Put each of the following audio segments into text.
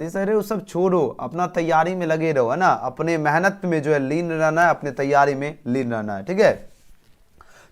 Sir वो सब छोड़ो, अपना तैयारी में लगे रहो, है ना, अपने मेहनत में जो है लीन रहना है, अपने तैयारी में लीन रहना है, ठीक है।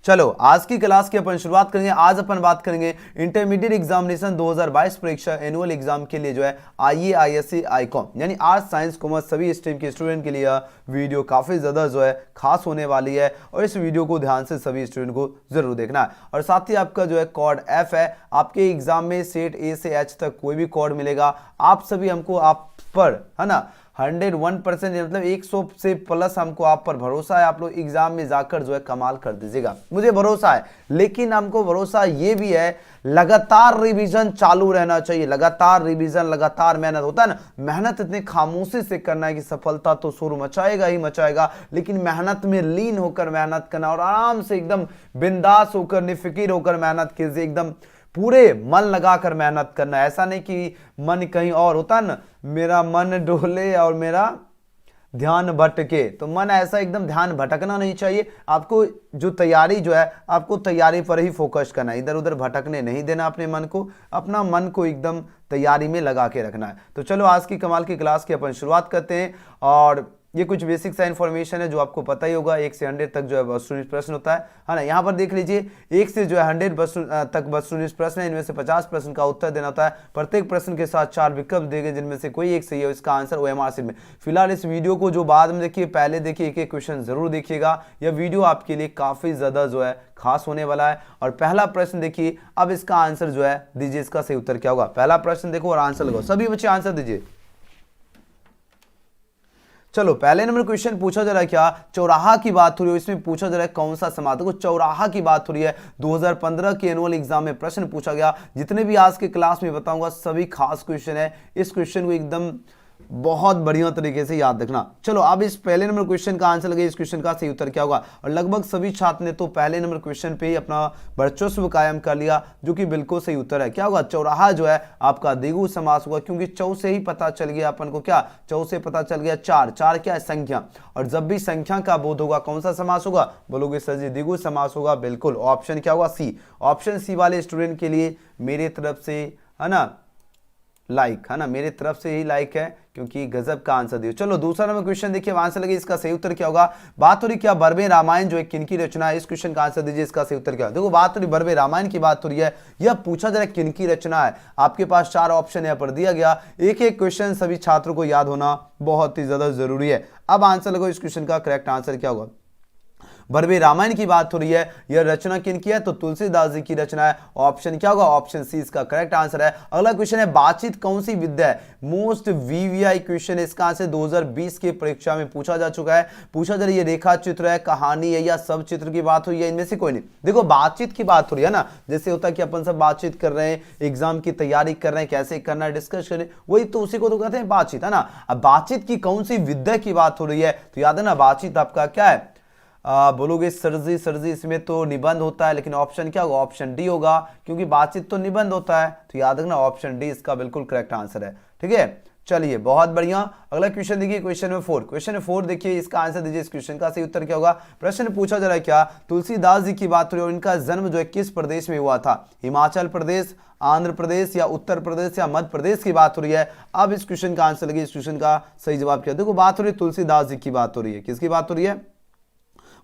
चलो आज की क्लास की अपन शुरुआत करेंगे। आज अपन बात करेंगे इंटरमीडिएट एग्जामिनेशन 2022 परीक्षा एनुअल एग्जाम के लिए जो है आईए आईएससी आईकॉम यानी आर्ट्स साइंस कॉमर्स सभी स्ट्रीम के स्टूडेंट के लिए वीडियो काफी ज्यादा जो है खास होने वाली है और इस वीडियो को ध्यान से सभी स्टूडेंट को जरूर देखना है। और साथ ही आपका जो है कोड एफ है, आपके एग्जाम में सेट ए से एच तक कोई भी कोड मिलेगा, आप सभी हमको आप पर, है ना, 101% मतलब 100 से प्लस हमको आप पर भरोसा है। आप लोग एग्जाम में जाकर जो है कमाल कर दीजिएगा, मुझे भरोसा है। लेकिन हमको भरोसा ये भी है, लगातार रिवीजन चालू रहना चाहिए, लगातार रिवीजन, लगातार मेहनत होता है ना, मेहनत इतनी खामोशी से करना है कि सफलता तो शोर मचाएगा ही मचाएगा, लेकिन मेहनत में लीन होकर मेहनत करना और आराम से एकदम बिंदास होकर निफिकिर होकर मेहनत कीजिए, एकदम पूरे मन लगाकर मेहनत करना। ऐसा नहीं कि मन कहीं और होता ना, मेरा मन डोले और मेरा ध्यान भटके, तो मन ऐसा एकदम ध्यान भटकना नहीं चाहिए। आपको जो तैयारी जो है, आपको तैयारी पर ही फोकस करना है, इधर उधर भटकने नहीं देना अपने मन को, अपना मन को एकदम तैयारी में लगा के रखना है। तो चलो आज की कमाल की क्लास की अपन शुरुआत करते हैं। और ये कुछ बेसिक सा इन्फॉर्मेशन है जो आपको पता ही होगा। 1 से 100 तक जो है वस्तुनिष्ठ प्रश्न होता है ना। यहाँ पर देख लीजिए 1 से जो है 100 तक वस्तुनिष्ठ प्रश्न है, इनमें से 50 प्रश्न का उत्तर देना होता है। प्रत्येक प्रश्न के साथ 4 विकल्प देंगे जिनमें से कोई एक सही है, इसका आंसर ओएमआर शीट में। फिलहाल इस वीडियो को जो बाद में देखिए, पहले देखिए, एक एक क्वेश्चन जरूर देखिएगा। यह वीडियो आपके लिए काफी ज्यादा जो है खास होने वाला है। और पहला प्रश्न देखिए, अब इसका आंसर जो है दीजिए, इसका सही उत्तर क्या होगा। पहला प्रश्न देखो और आंसर लगाओ, सभी बच्चे आंसर दीजिए। चलो पहले नंबर क्वेश्चन पूछा जा रहा है क्या, चौराहा की बात हो रही है, इसमें पूछा जा रहा है कौन सा समाज। देखो चौराहा की बात हो रही है, 2015 के एनुअल एग्जाम में प्रश्न पूछा गया। जितने भी आज के क्लास में बताऊंगा सभी खास क्वेश्चन है, इस क्वेश्चन को एकदम बहुत बढ़िया तरीके से याद रखना। चलो अब इस पहले नंबर क्वेश्चन का आंसर लगे, इस क्वेश्चन का सही उत्तर क्या होगा। और लगभग सभी छात्र ने तो पहले नंबर क्वेश्चन पे ही अपना वर्चस्व कायम कर लिया, जो कि बिल्कुल सही उत्तर है। क्या होगा, चौराहा जो है आपका द्विगु समास होगा, क्योंकि चौ से ही पता चल गया अपन को, क्या चौ से पता चल गया चार, चार क्या है संख्या, और जब भी संख्या का बोध होगा कौन सा समास होगा, बोलोगे सर जी द्विगु समास होगा। बिल्कुल ऑप्शन क्या होगा, सी। ऑप्शन सी वाले स्टूडेंट के लिए मेरे तरफ से, है ना, लाइक, है ना, मेरे तरफ से ही लाइक है, क्योंकि गजब का आंसर दिया। चलो दूसरा नंबर क्वेश्चन देखिए, आंसर लगे, इसका सही उत्तर क्या होगा। बात हो रही क्या, बरबे रामायण जो है किनकी रचना है, इस क्वेश्चन का आंसर दीजिए, इसका सही उत्तर क्या है। देखो बात हो रही बरबे रामायण की बात हो रही है, यह पूछा जा रहा है किनकी रचना है। आपके पास 4 ऑप्शन यहाँ पर दिया गया, एक एक क्वेश्चन सभी छात्रों को याद होना बहुत ही ज्यादा जरूरी है। अब आंसर लगो, इस क्वेश्चन का करेक्ट आंसर क्या होगा। बरबे रामायण की बात हो रही है, यह रचना किनकी है, तो तुलसीदास जी की रचना है। ऑप्शन क्या होगा, ऑप्शन सी इसका करेक्ट आंसर है। अगला क्वेश्चन है, बातचीत कौन सी विद्या है, मोस्ट वीवीआई क्वेश्चन है, इसका आंसर 2020 के परीक्षा में पूछा जा चुका है। पूछा जा रही है रेखा चित्र है, कहानी है, या सब चित्र की बात हुई है, इनमें से कोई नहीं। देखो बातचीत की बात हो रही है ना, जैसे होता है कि अपन सब बातचीत कर रहे हैं, एग्जाम की तैयारी कर रहे हैं, कैसे करना है डिस्कस कर रहे हैं, वही तो उसी को तो कहते हैं बातचीत, है ना। अब बातचीत की कौन सी विद्या की बात हो रही है, तो याद है ना, बातचीत आपका क्या है, बोलोगे सरजी, सरजी इसमें तो निबंध होता है, लेकिन ऑप्शन क्या होगा, ऑप्शन डी होगा, क्योंकि बातचीत तो निबंध होता है। तो याद रखना ऑप्शन डी इसका बिल्कुल करेक्ट आंसर है, ठीक है। चलिए बहुत बढ़िया। अगला क्वेश्चन देखिए, क्वेश्चन नंबर 4। क्वेश्चन नंबर 4 देखिए, इसका आंसर दीजिए, इस क्वेश्चन का सही उत्तर क्या होगा। प्रश्न पूछा जा रहा है क्या, तुलसीदास जी की बात हो रही है और इनका जन्म जो है किस प्रदेश में हुआ था, हिमाचल प्रदेश, आंध्र प्रदेश, या उत्तर प्रदेश, या मध्य प्रदेश की बात हो रही है। अब इस क्वेश्चन का आंसर लगे, इस क्वेश्चन का सही जवाब क्या। देखो बात हो रही है तुलसीदास जी की बात हो रही है, किसकी बात हो रही है,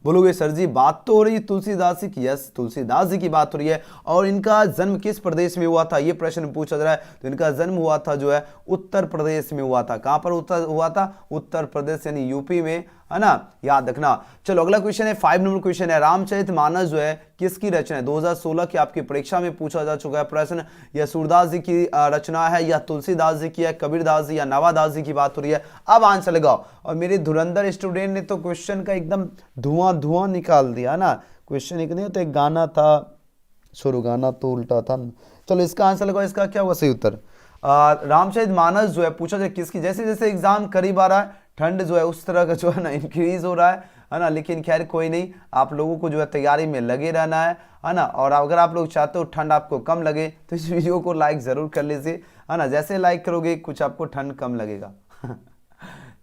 बोलोगे सर जी बात तो हो रही है तुलसीदास जी की, यस तुलसीदास जी की बात हो रही है। और इनका जन्म किस प्रदेश में हुआ था, ये प्रश्न पूछा जा रहा है। तो इनका जन्म हुआ था जो है उत्तर प्रदेश में हुआ था। कहां पर हुआ था, उत्तर प्रदेश यानी यूपी में, है ना, याद रखना। चलो अगला क्वेश्चन है, 5 नंबर क्वेश्चन है, रामचरितमानस जो है किसकी रचना है। 2016 की आपकी परीक्षा में पूछा जा चुका है प्रश्न, यह सूरदास जी की रचना है, या तुलसीदास जी की है, कबीरदास जी या नवादास जी की बात हो रही है। अब आंसर लगाओ। और मेरे धुरंधर स्टूडेंट ने तो क्वेश्चन का एकदम धुआं धुआं निकाल दिया ना। क्वेश्चन एक नहीं होता, एक गाना था, शुरू गाना तो उल्टा था। चलो इसका आंसर लगाओ, इसका क्या होगा सही उत्तर। रामचरितमानस जो है पूछा जाए किसकी, जैसे जैसे एग्जाम करीब आ रहा है, ठंड जो है उस तरह का जो है ना इंक्रीज हो रहा है ना। लेकिन खैर कोई नहीं, आप लोगों को जो है तैयारी में लगे रहना है ना। और अगर आप लोग चाहते हो ठंड आपको कम लगे तो इस वीडियो को लाइक जरूर कर लीजिए, है ना। जैसे लाइक करोगे कुछ आपको ठंड कम लगेगा।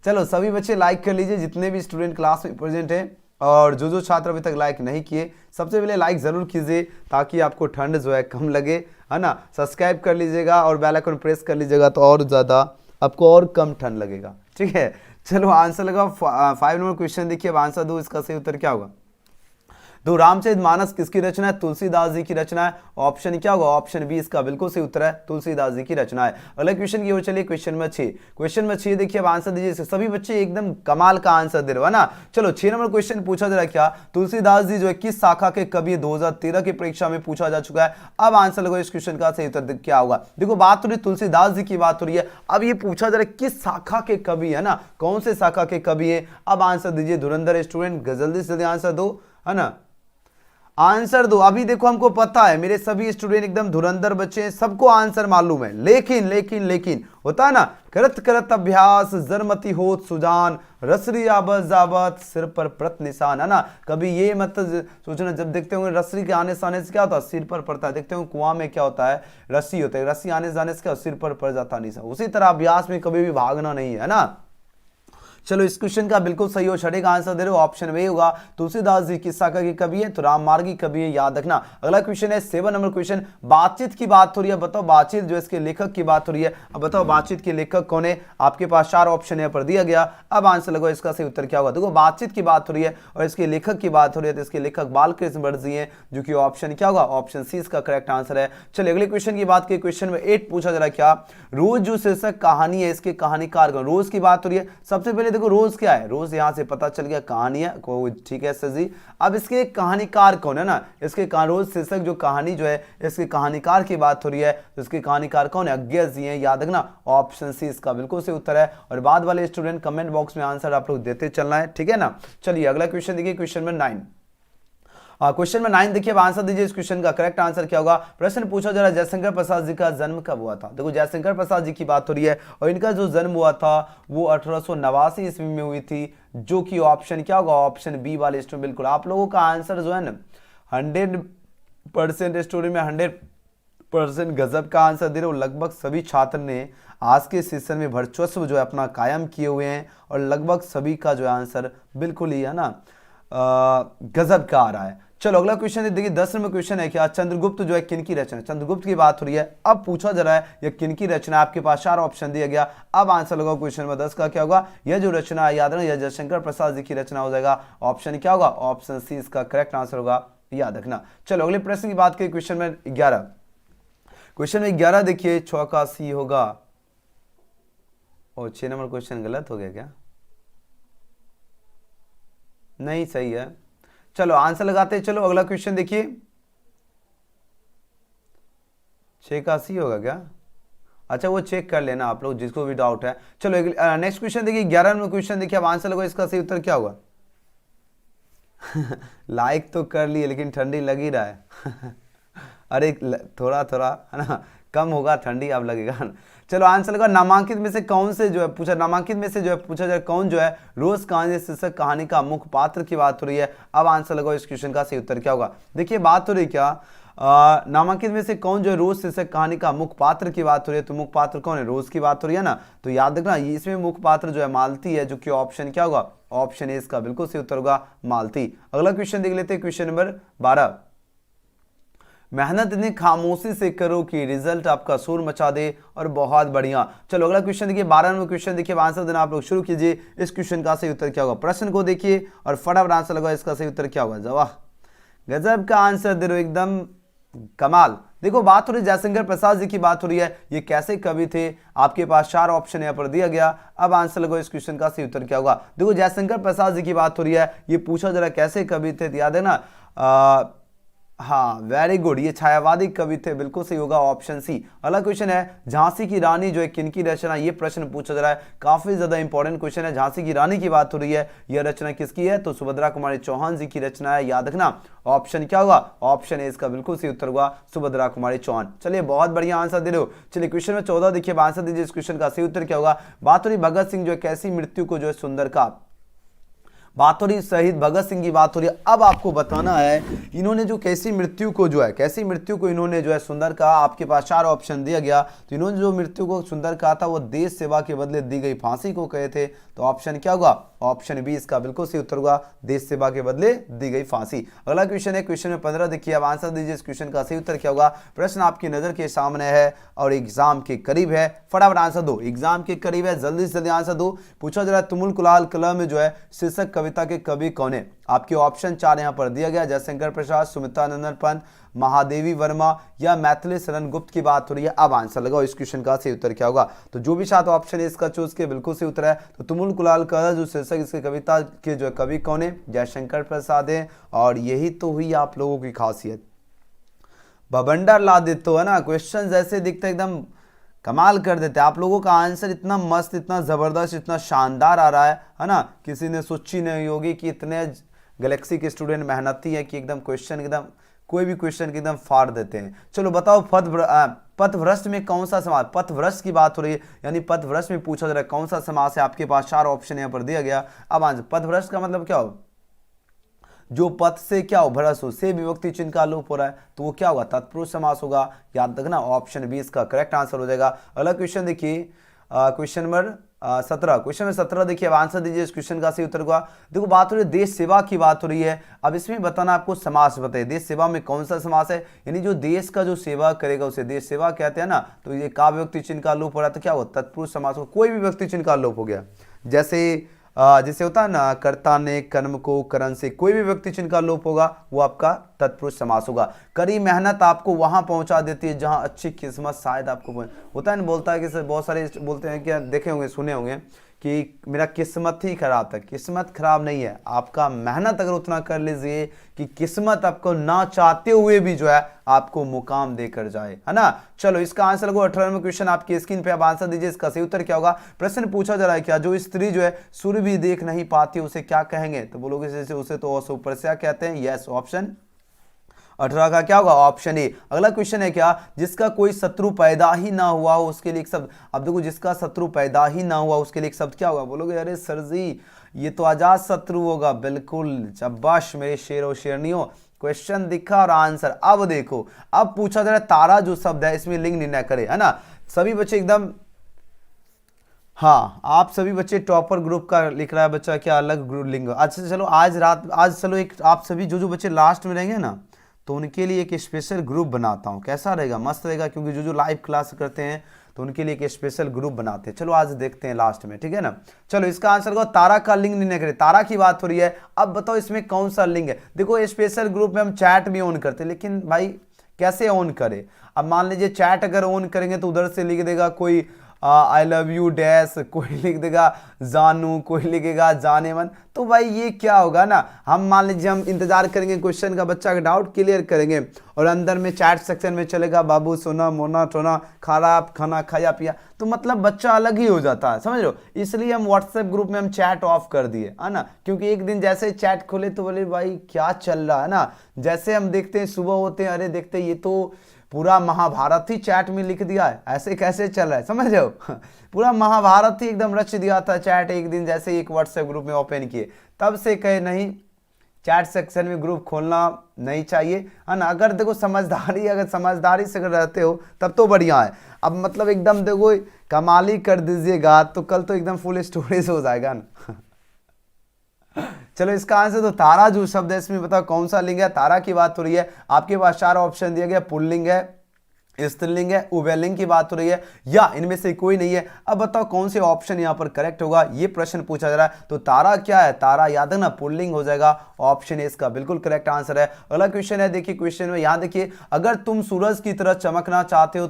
चलो सभी बच्चे लाइक कर लीजिए, जितने भी स्टूडेंट क्लास में प्रेजेंट हैं, और जो छात्र अभी तक लाइक नहीं किए, सबसे पहले लाइक जरूर कीजिए ताकि आपको ठंड जो है कम लगे, है ना। सब्सक्राइब कर लीजिएगा और बेल आइकन प्रेस कर लीजिएगा तो और ज़्यादा आपको और कम ठंड लगेगा। ठीक है, चलो आंसर लगा 5 नंबर क्वेश्चन देखिए, अब आंसर दो, इसका सही उत्तर क्या होगा। तो रामचरितमानस किसकी रचना है, तुलसीदास जी की रचना है। ऑप्शन क्या होगा, ऑप्शन बी इसका बिल्कुल सही उत्तर है, तुलसीदास जी की रचना है। अगले क्वेश्चन की ओर चलिए, क्वेश्चन में 6, क्वेश्चन में 6 देखिए, अब आंसर दीजिए। सभी बच्चे एकदम कमाल का आंसर दे रहे हो ना। चलो 6 नंबर क्वेश्चन पूछा जा रहा है, क्या तुलसीदास जी जो है किस शाखा के कवि, 2013 की परीक्षा में पूछा जा चुका है। अब आंसर लगो, इस क्वेश्चन का सही उत्तर क्या होगा। देखो बात हो रही तुलसीदास जी की बात हो रही है, अब ये पूछा जा रहा है किस शाखा के कवि है ना, कौन से शाखा के कवि है। अब आंसर दीजिए धुरंधर स्टूडेंट, जल्दी से जल्दी आंसर दो, है ना, आंसर दो। अभी देखो हमको पता है, मेरे सभी स्टूडेंट एकदम धुरंधर बच्चे हैं, सबको आंसर मालूम है, लेकिन लेकिन लेकिन होता है ना, करत करत अभ्यास जरमती होत सुजान, रसरी आबत जाबत सिर पर प्रत निशान, है ना। कभी ये मत सोचना, जब देखते होंगे रसरी के आने से क्या होता है, सिर पर पड़ता है। देखते हो कुआं में क्या होता है, रस्सी होता है, रस्सी आने जाने से क्या सिर पर पड़ जाता निशान। उसी तरह अभ्यास में कभी भी भागना नहीं है ना। चलो इस क्वेश्चन का बिल्कुल सही हो, छठे का आंसर दे रहे हो, ऑप्शन वे होगा। तुलसीदास जी किस शाखा के कवि है, तो राममार्गी कवि है, याद रखना। अगला क्वेश्चन है 7 नंबर क्वेश्चन, बातचीत की बात हो रही है, बताओ बातचीत जो इसके लेखक की बात हो रही है। अब बताओ बातचीत के लेखक कौन है, आपके पास 4 ऑप्शन यहाँ पर दिया गया। अब आंसर लगो, इसका सही उत्तर क्या होगा। देखो बातचीत की बात हो रही है और इसके लेखक की बात हो रही है, तो इसके लेखक बालकृष्ण भट्ट जी हैं, जो कि ऑप्शन क्या होगा, ऑप्शन सी इसका करेक्ट आंसर है। चलिए अगले क्वेश्चन की बात की, क्वेश्चन में 8 पूछा जा रहा है, क्या रोज जो शीर्षक कहानी है, इसके कहानीकार कौन। रोज की बात हो रही है, सबसे पहले देखो रोज क्या है, रोज यहां से पता चल गया कहानी है, ठीक है सर जी। अब इसके कहानीकार कौन है ना, इसके रोज शीर्षक जो कहानी जो है, इसके कहानीकार की बात हो रही है, तो इसके कहानीकार कौन है, अज्ञा जी हैं, याद रखना। ऑप्शन सी इसका बिल्कुल सही उत्तर है। और बाद वाले स्टूडेंट कमेंट बॉक्स में आंसर आप लोग देते चलना है, ठीक है ना। चलिए अगला क्वेश्चन देखिए, क्वेश्चन में 9, क्वेश्चन में 9 देखिए, अब आंसर दीजिए। इस क्वेश्चन का करेक्ट आंसर क्या होगा। प्रश्न पूछा जा रहा है जयशंकर प्रसाद जी का जन्म कब हुआ था। देखो जयशंकर प्रसाद जी की बात हो रही है और इनका जो जन्म हुआ था वो 1889 ईस्वी में हुई थी, जो कि ऑप्शन क्या होगा, ऑप्शन बी वाले स्टूडेंट। बिल्कुल आप लोगों का आंसर जो है ना 100% स्टूडेंट में 100% गजब का आंसर दे रहे हो। लगभग सभी छात्र ने आज के सेशन में वर्चस्व जो है अपना कायम किए हुए हैं और लगभग सभी का जो आंसर बिल्कुल ही है ना गजब का आ रहा है। चलो अगला क्वेश्चन देखिए, 10 नंबर क्वेश्चन है, क्या चंद्रगुप्त जो है किनकी रचना, चंद्रगुप्त की बात हो रही है। अब पूछा जा रहा है यह किनकी रचना, आपके पास 4 ऑप्शन दिया गया। अब आंसर लगाओ क्वेश्चन में 10 का क्या होगा, यह जो रचना है याद रखना यह जयशंकर प्रसाद जी की रचना हो जाएगा। ऑप्शन क्या होगा, ऑप्शन सी इसका करेक्ट आंसर होगा, याद रखना। चलो अगले प्रश्न की बात करें, क्वेश्चन में 11, क्वेश्चन में 11 देखिए, 6 का सी होगा और 6 नंबर क्वेश्चन गलत हो गया क्या, नहीं सही है। चलो आंसर लगाते हैं। चलो अगला क्वेश्चन देखिए, 6 का सी होगा क्या, अच्छा वो चेक कर लेना आप लोग जिसको भी डाउट है। चलो नेक्स्ट क्वेश्चन देखिए, 11 नंबर क्वेश्चन देखिए, अब आंसर लगाओ, इसका सही उत्तर क्या होगा। लाइक तो कर लिए लेकिन ठंडी लग ही रहा है। अरे थोड़ा थोड़ा है ना, कम होगा ठंडी अब लगेगा। चलो आंसर लगा, नामांकित में से कौन से जो है पूछा, नामांकित में से जो है पूछा जाए कौन जो है रोज कहानी शीर्षक कहानी का मुख्य पात्र की बात हो रही है। अब आंसर लगाओ, इस क्वेश्चन का सही उत्तर क्या होगा। देखिए बात हो रही क्या, नामांकित में से कौन जो है रोज शीर्षक कहानी का मुख्य पात्र की बात हो रही है, तो मुख्य पात्र कौन है, रोज की बात हो रही है ना। तो याद रखना इसमें मुख्य पात्र जो है मालती है, जो कि ऑप्शन क्या होगा, ऑप्शन ए इसका बिल्कुल सही उत्तर होगा, मालती। अगला क्वेश्चन देख लेते हैं, क्वेश्चन नंबर 12, मेहनत इतनी खामोशी से करो कि रिजल्ट आपका शोर मचा दे और बहुत बढ़िया। चलो अगला क्वेश्चन देखिए, 12 नंबर क्वेश्चन देखिए, आंसर देना आप लोग शुरू कीजिए। इस क्वेश्चन का सही उत्तर क्या होगा, प्रश्न को देखिए और फटाफट आंसर लगाओ, इसका सही उत्तर क्या होगा। जवाब गजब का आंसर दे रहे हो, एकदम कमाल। देखो बात हो रही जयशंकर प्रसाद जी की बात हो रही है, ये कैसे कवि थे, आपके पास 4 ऑप्शन यहाँ पर दिया गया। अब आंसर लगाओ, इस क्वेश्चन का सही उत्तर क्या होगा। देखो जयशंकर प्रसाद जी की बात हो रही है, ये पूछा जरा कैसे कवि थे, याद है ना, हाँ वेरी गुड, ये छायावादी कवि थे, बिल्कुल सही होगा, ऑप्शन सी। अगला क्वेश्चन है, झांसी की रानी जो है किनकी रचना, ये प्रश्न पूछा जा रहा है, काफी ज्यादा इंपॉर्टेंट क्वेश्चन है। झांसी की रानी की बात हो रही है, यह रचना किसकी है, तो सुभद्रा कुमारी चौहान जी की रचना है, याद रखना। ऑप्शन क्या होगा, ऑप्शन ए इसका बिल्कुल सही उत्तर होगा, सुभद्रा कुमारी चौहान। चलिए बहुत बढ़िया आंसर दे रहे हो। चलिए क्वेश्चन में 14 देखिए, आंसर दीजिए, इस क्वेश्चन का सही उत्तर क्या होगा। बात हो रही भगत सिंह जो है कैसी मृत्यु को जो है सुंदर का, बात हो रही शहीद भगत सिंह की बात हो रही है। अब आपको बताना है इन्होंने जो कैसी मृत्यु को जो है, कैसी मृत्यु को इन्होंने जो है सुंदर कहा। आपके पास 4 ऑप्शन दिया गया, तो इन्होंने जो मृत्यु को सुंदर कहा था वो देश सेवा के बदले दी गई फांसी को कहे थे, तो ऑप्शन क्या होगा, ऑप्शन बी इसका बिल्कुल सही उत्तर होगा, देश सेवा के बदले दी गई फांसी। अगला क्वेश्चन है क्वेश्चन में 15, देखिए अब आंसर दीजिए इस क्वेश्चन का सही उत्तर क्या होगा। प्रश्न आपकी नजर के सामने है और एग्जाम के करीब है, फटाफट आंसर दो, एग्जाम के करीब है, जल्दी से जल्दी आंसर दो। पूछा जरा तुमुल कुलाल कलम में जो है शीर्षक कविता के कवि कौन है। आपके ऑप्शन 4 यहां पर दिया गया, जयशंकर प्रसाद, सुमित्रा नंदन पंत, महादेवी वर्मा या मैथिली शरण गुप्त की बात हो रही है। अब आंसर लगाओ, इस क्वेश्चन का सही उत्तर क्या होगा। तो जो भी साथ ऑप्शन है इसका चूज के बिल्कुल सही उत्तर है। तो तुमुल कुलाल का जो शीर्षक इसके कविता के जो कवि कौन है, जयशंकर प्रसाद है। और यही तो हुई आप लोगों की खासियत, बबंडर ला देते हो है ना, क्वेश्चन जैसे दिखते एकदम कमाल कर देते हैं। आप लोगों का आंसर इतना मस्त, इतना जबरदस्त, इतना शानदार आ रहा है ना, किसी ने सोची नहीं होगी कि इतने गैलेक्सी के स्टूडेंट मेहनती है कि एकदम क्वेश्चन एकदम कोई भी क्वेश्चन की एकदम फाड़ देते हैं। चलो बताओ पथभ्रष्ट में कौन सा समास, पथभ्रष्ट की बात हो रही है, यानी पथभ्रष्ट में पूछा जा रहा है कौन सा समास है। आपके पास 4 ऑप्शन यहाँ पर दिया गया। अब आंसर, पथभ्रष्ट का मतलब क्या हो, जो पथ से क्या हो, भ्रष्ट हो, से विभक्ति चिन्ह का लोप हो रहा है, तो वो क्या होगा, तत्पुरुष समास होगा। याद रखना ऑप्शन बी इसका करेक्ट आंसर हो जाएगा। अगला क्वेश्चन देखिए क्वेश्चन नंबर 17, क्वेश्चन में 17 देखिए, अब आंसर दीजिए इस क्वेश्चन का सही उत्तर होगा। देखो बात हो रही है देश सेवा की बात हो रही है। अब इसमें बताना आपको समास बताइए, देश सेवा में कौन सा समास है, यानी जो देश का जो सेवा करेगा उसे देश सेवा कहते हैं ना। तो ये का व्यक्ति चिन्ह का लोप हो रहा है तो क्या होगा, तत्पुरुष समास हो, कोई भी व्यक्ति चिन्ह का लोप हो गया। जैसे होता है ना, कर्ता ने कर्म को करण से, कोई भी व्यक्ति चिन्ह का लोप होगा वो आपका तत्पुरुष समास होगा। कड़ी मेहनत आपको वहां पहुंचा देती है जहां अच्छी किस्मत शायद आपको होता है ना, बोलता है कि बहुत सारे बोलते हैं कि देखे होंगे सुने होंगे कि मेरा किस्मत ही खराब था। किस्मत खराब नहीं है, आपका मेहनत अगर उतना कर लीजिए कि किस्मत आपको ना चाहते हुए भी जो है आपको मुकाम देकर जाए, है ना। चलो इसका आंसर लगो 18वां क्वेश्चन आपकी स्क्रीन पे, आप आंसर दीजिए इसका सही उत्तर क्या होगा। प्रश्न पूछा जा रहा है क्या, जो स्त्री जो है सूर्य भी देख नहीं पाती उसे क्या कहेंगे, तो बोलोगे जैसे उसे तो असुप्रस्या कहते हैं। यस, ऑप्शन 18 का क्या होगा, ऑप्शन ए। अगला क्वेश्चन है क्या, जिसका कोई शत्रु पैदा ही ना हुआ हो उसके लिए एक शब्द। अब देखो जिसका शत्रु पैदा ही ना हुआ उसके लिए एक शब्द क्या होगा, बोलोगे अरे सर जी ये तो अजात शत्रु होगा। बिल्कुल, शाबाश मेरे शेर और शेरनियों, क्वेश्चन दिखा और आंसर। अब देखो, अब पूछा जा रहा है तारा जो शब्द है इसमें लिंग निर्णय करे, है ना। सभी बच्चे एकदम, हाँ आप सभी बच्चे टॉपर ग्रुप का लिख रहा है बच्चा, क्या अलग ग्रुप लिंग। अच्छा चलो आज चलो एक आप सभी जो बच्चे लास्ट में रहेंगे ना तो उनके लिए एक स्पेशल ग्रुप बनाता हूँ, कैसा रहेगा, मस्त रहेगा, क्योंकि जो लाइव क्लास करते हैं तो उनके लिए एक स्पेशल ग्रुप बनाते हैं। चलो आज देखते हैं लास्ट में, ठीक है ना। चलो इसका आंसर को तारा का लिंग निर्णय करें, तारा की बात हो रही है। अब बताओ इसमें कौन सा लिंग है। देखो स्पेशल ग्रुप में हम चैट भी ऑन करते हैं, लेकिन भाई कैसे ऑन करें। अब मान लीजिए चैट अगर ऑन करेंगे तो उधर से लिख देगा कोई आई लव यू डैश, कोई लिख देगा जानू, कोई लिखेगा जाने मन, तो भाई ये क्या होगा ना। हम मान लीजिए हम इंतजार करेंगे क्वेश्चन का, बच्चा का डाउट क्लियर करेंगे और अंदर में चैट सेक्शन में चलेगा बाबू सोना मोना टोना खराब खाना खाया पिया, तो मतलब बच्चा अलग ही हो जाता है, समझ लो। इसलिए हम व्हाट्सएप ग्रुप में हम चैट ऑफ कर दिए, है ना, क्योंकि एक दिन जैसे चैट खोले तो बोले भाई क्या चल रहा है ना। जैसे हम देखते हैं सुबह होते हैं, अरे देखते ये तो पूरा महाभारत ही चैट में लिख दिया है, ऐसे कैसे चल रहा है, समझ रहे हो। पूरा महाभारत ही एकदम रच दिया था चैट एक दिन, जैसे एक व्हाट्सएप ग्रुप में ओपन किए तब से कहे नहीं चैट सेक्शन में ग्रुप खोलना नहीं चाहिए, है ना। अगर देखो अगर समझदारी से अगर रहते हो तब तो बढ़िया है। अब मतलब एकदम देखो कमाली कर दीजिएगा तो कल तो एकदम फुल स्टोरेज हो जाएगा ना। चलो इसका आंसर तो तारा जो शब्द है इसमें बताओ कौन सा लिंग है। तारा की बात हो रही है, आपके पास 4 ऑप्शन दिया गया, पुल्लिंग है, स्त्रीलिंग है, उभयलिंग की बात हो रही है, या इनमें से कोई नहीं है। अब बताओ कौन से ऑप्शन यहां पर करेक्ट होगा, ये प्रश्न पूछा जा रहा है। तो तारा क्या है, तारा याद है ना, पुल्लिंग हो जाएगा, ऑप्शन ए इसका बिल्कुल करेक्ट आंसर है। अगला क्वेश्चन है, देखिए क्वेश्चन में यहां देखिए, अगर तुम सूरज की तरह चमकना चाहते हो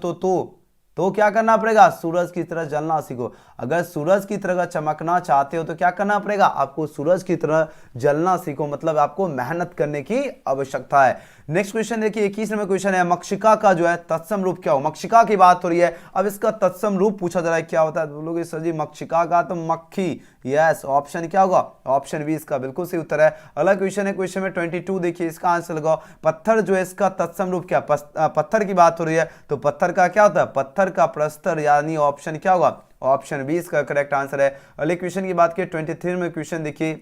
तो क्या करना पड़ेगा, सूरज की तरह जलना सीखो। अगर सूरज की तरह चमकना चाहते हो तो क्या करना पड़ेगा, आपको सूरज की तरह जलना सीखो, मतलब आपको मेहनत करने की आवश्यकता है। नेक्स्ट क्वेश्चन देखिए 21 नंबर क्वेश्चन है, मक्षिका का जो है तत्सम रूप क्या हो। मक्षिका की बात हो रही है, अब इसका तत्सम रूप पूछा जा रहा है क्या होता है, बोलोगे सर जी मक्षिका का तो मक्खी। यस, ऑप्शन क्या होगा, ऑप्शन बी इसका बिल्कुल सही उत्तर है। अगला क्वेश्चन है क्वेश्चन में 22, देखिए इसका आंसर लगाओ। पत्थर जो है इसका तत्सम रूप क्या, पत्थर की बात हो रही है तो पत्थर का क्या होता है, पत्थर का प्रस्तर, यानी ऑप्शन क्या होगा, ऑप्शन बी इसका करेक्ट आंसर है। अगले क्वेश्चन की बात की 23 में क्वेश्चन देखिए,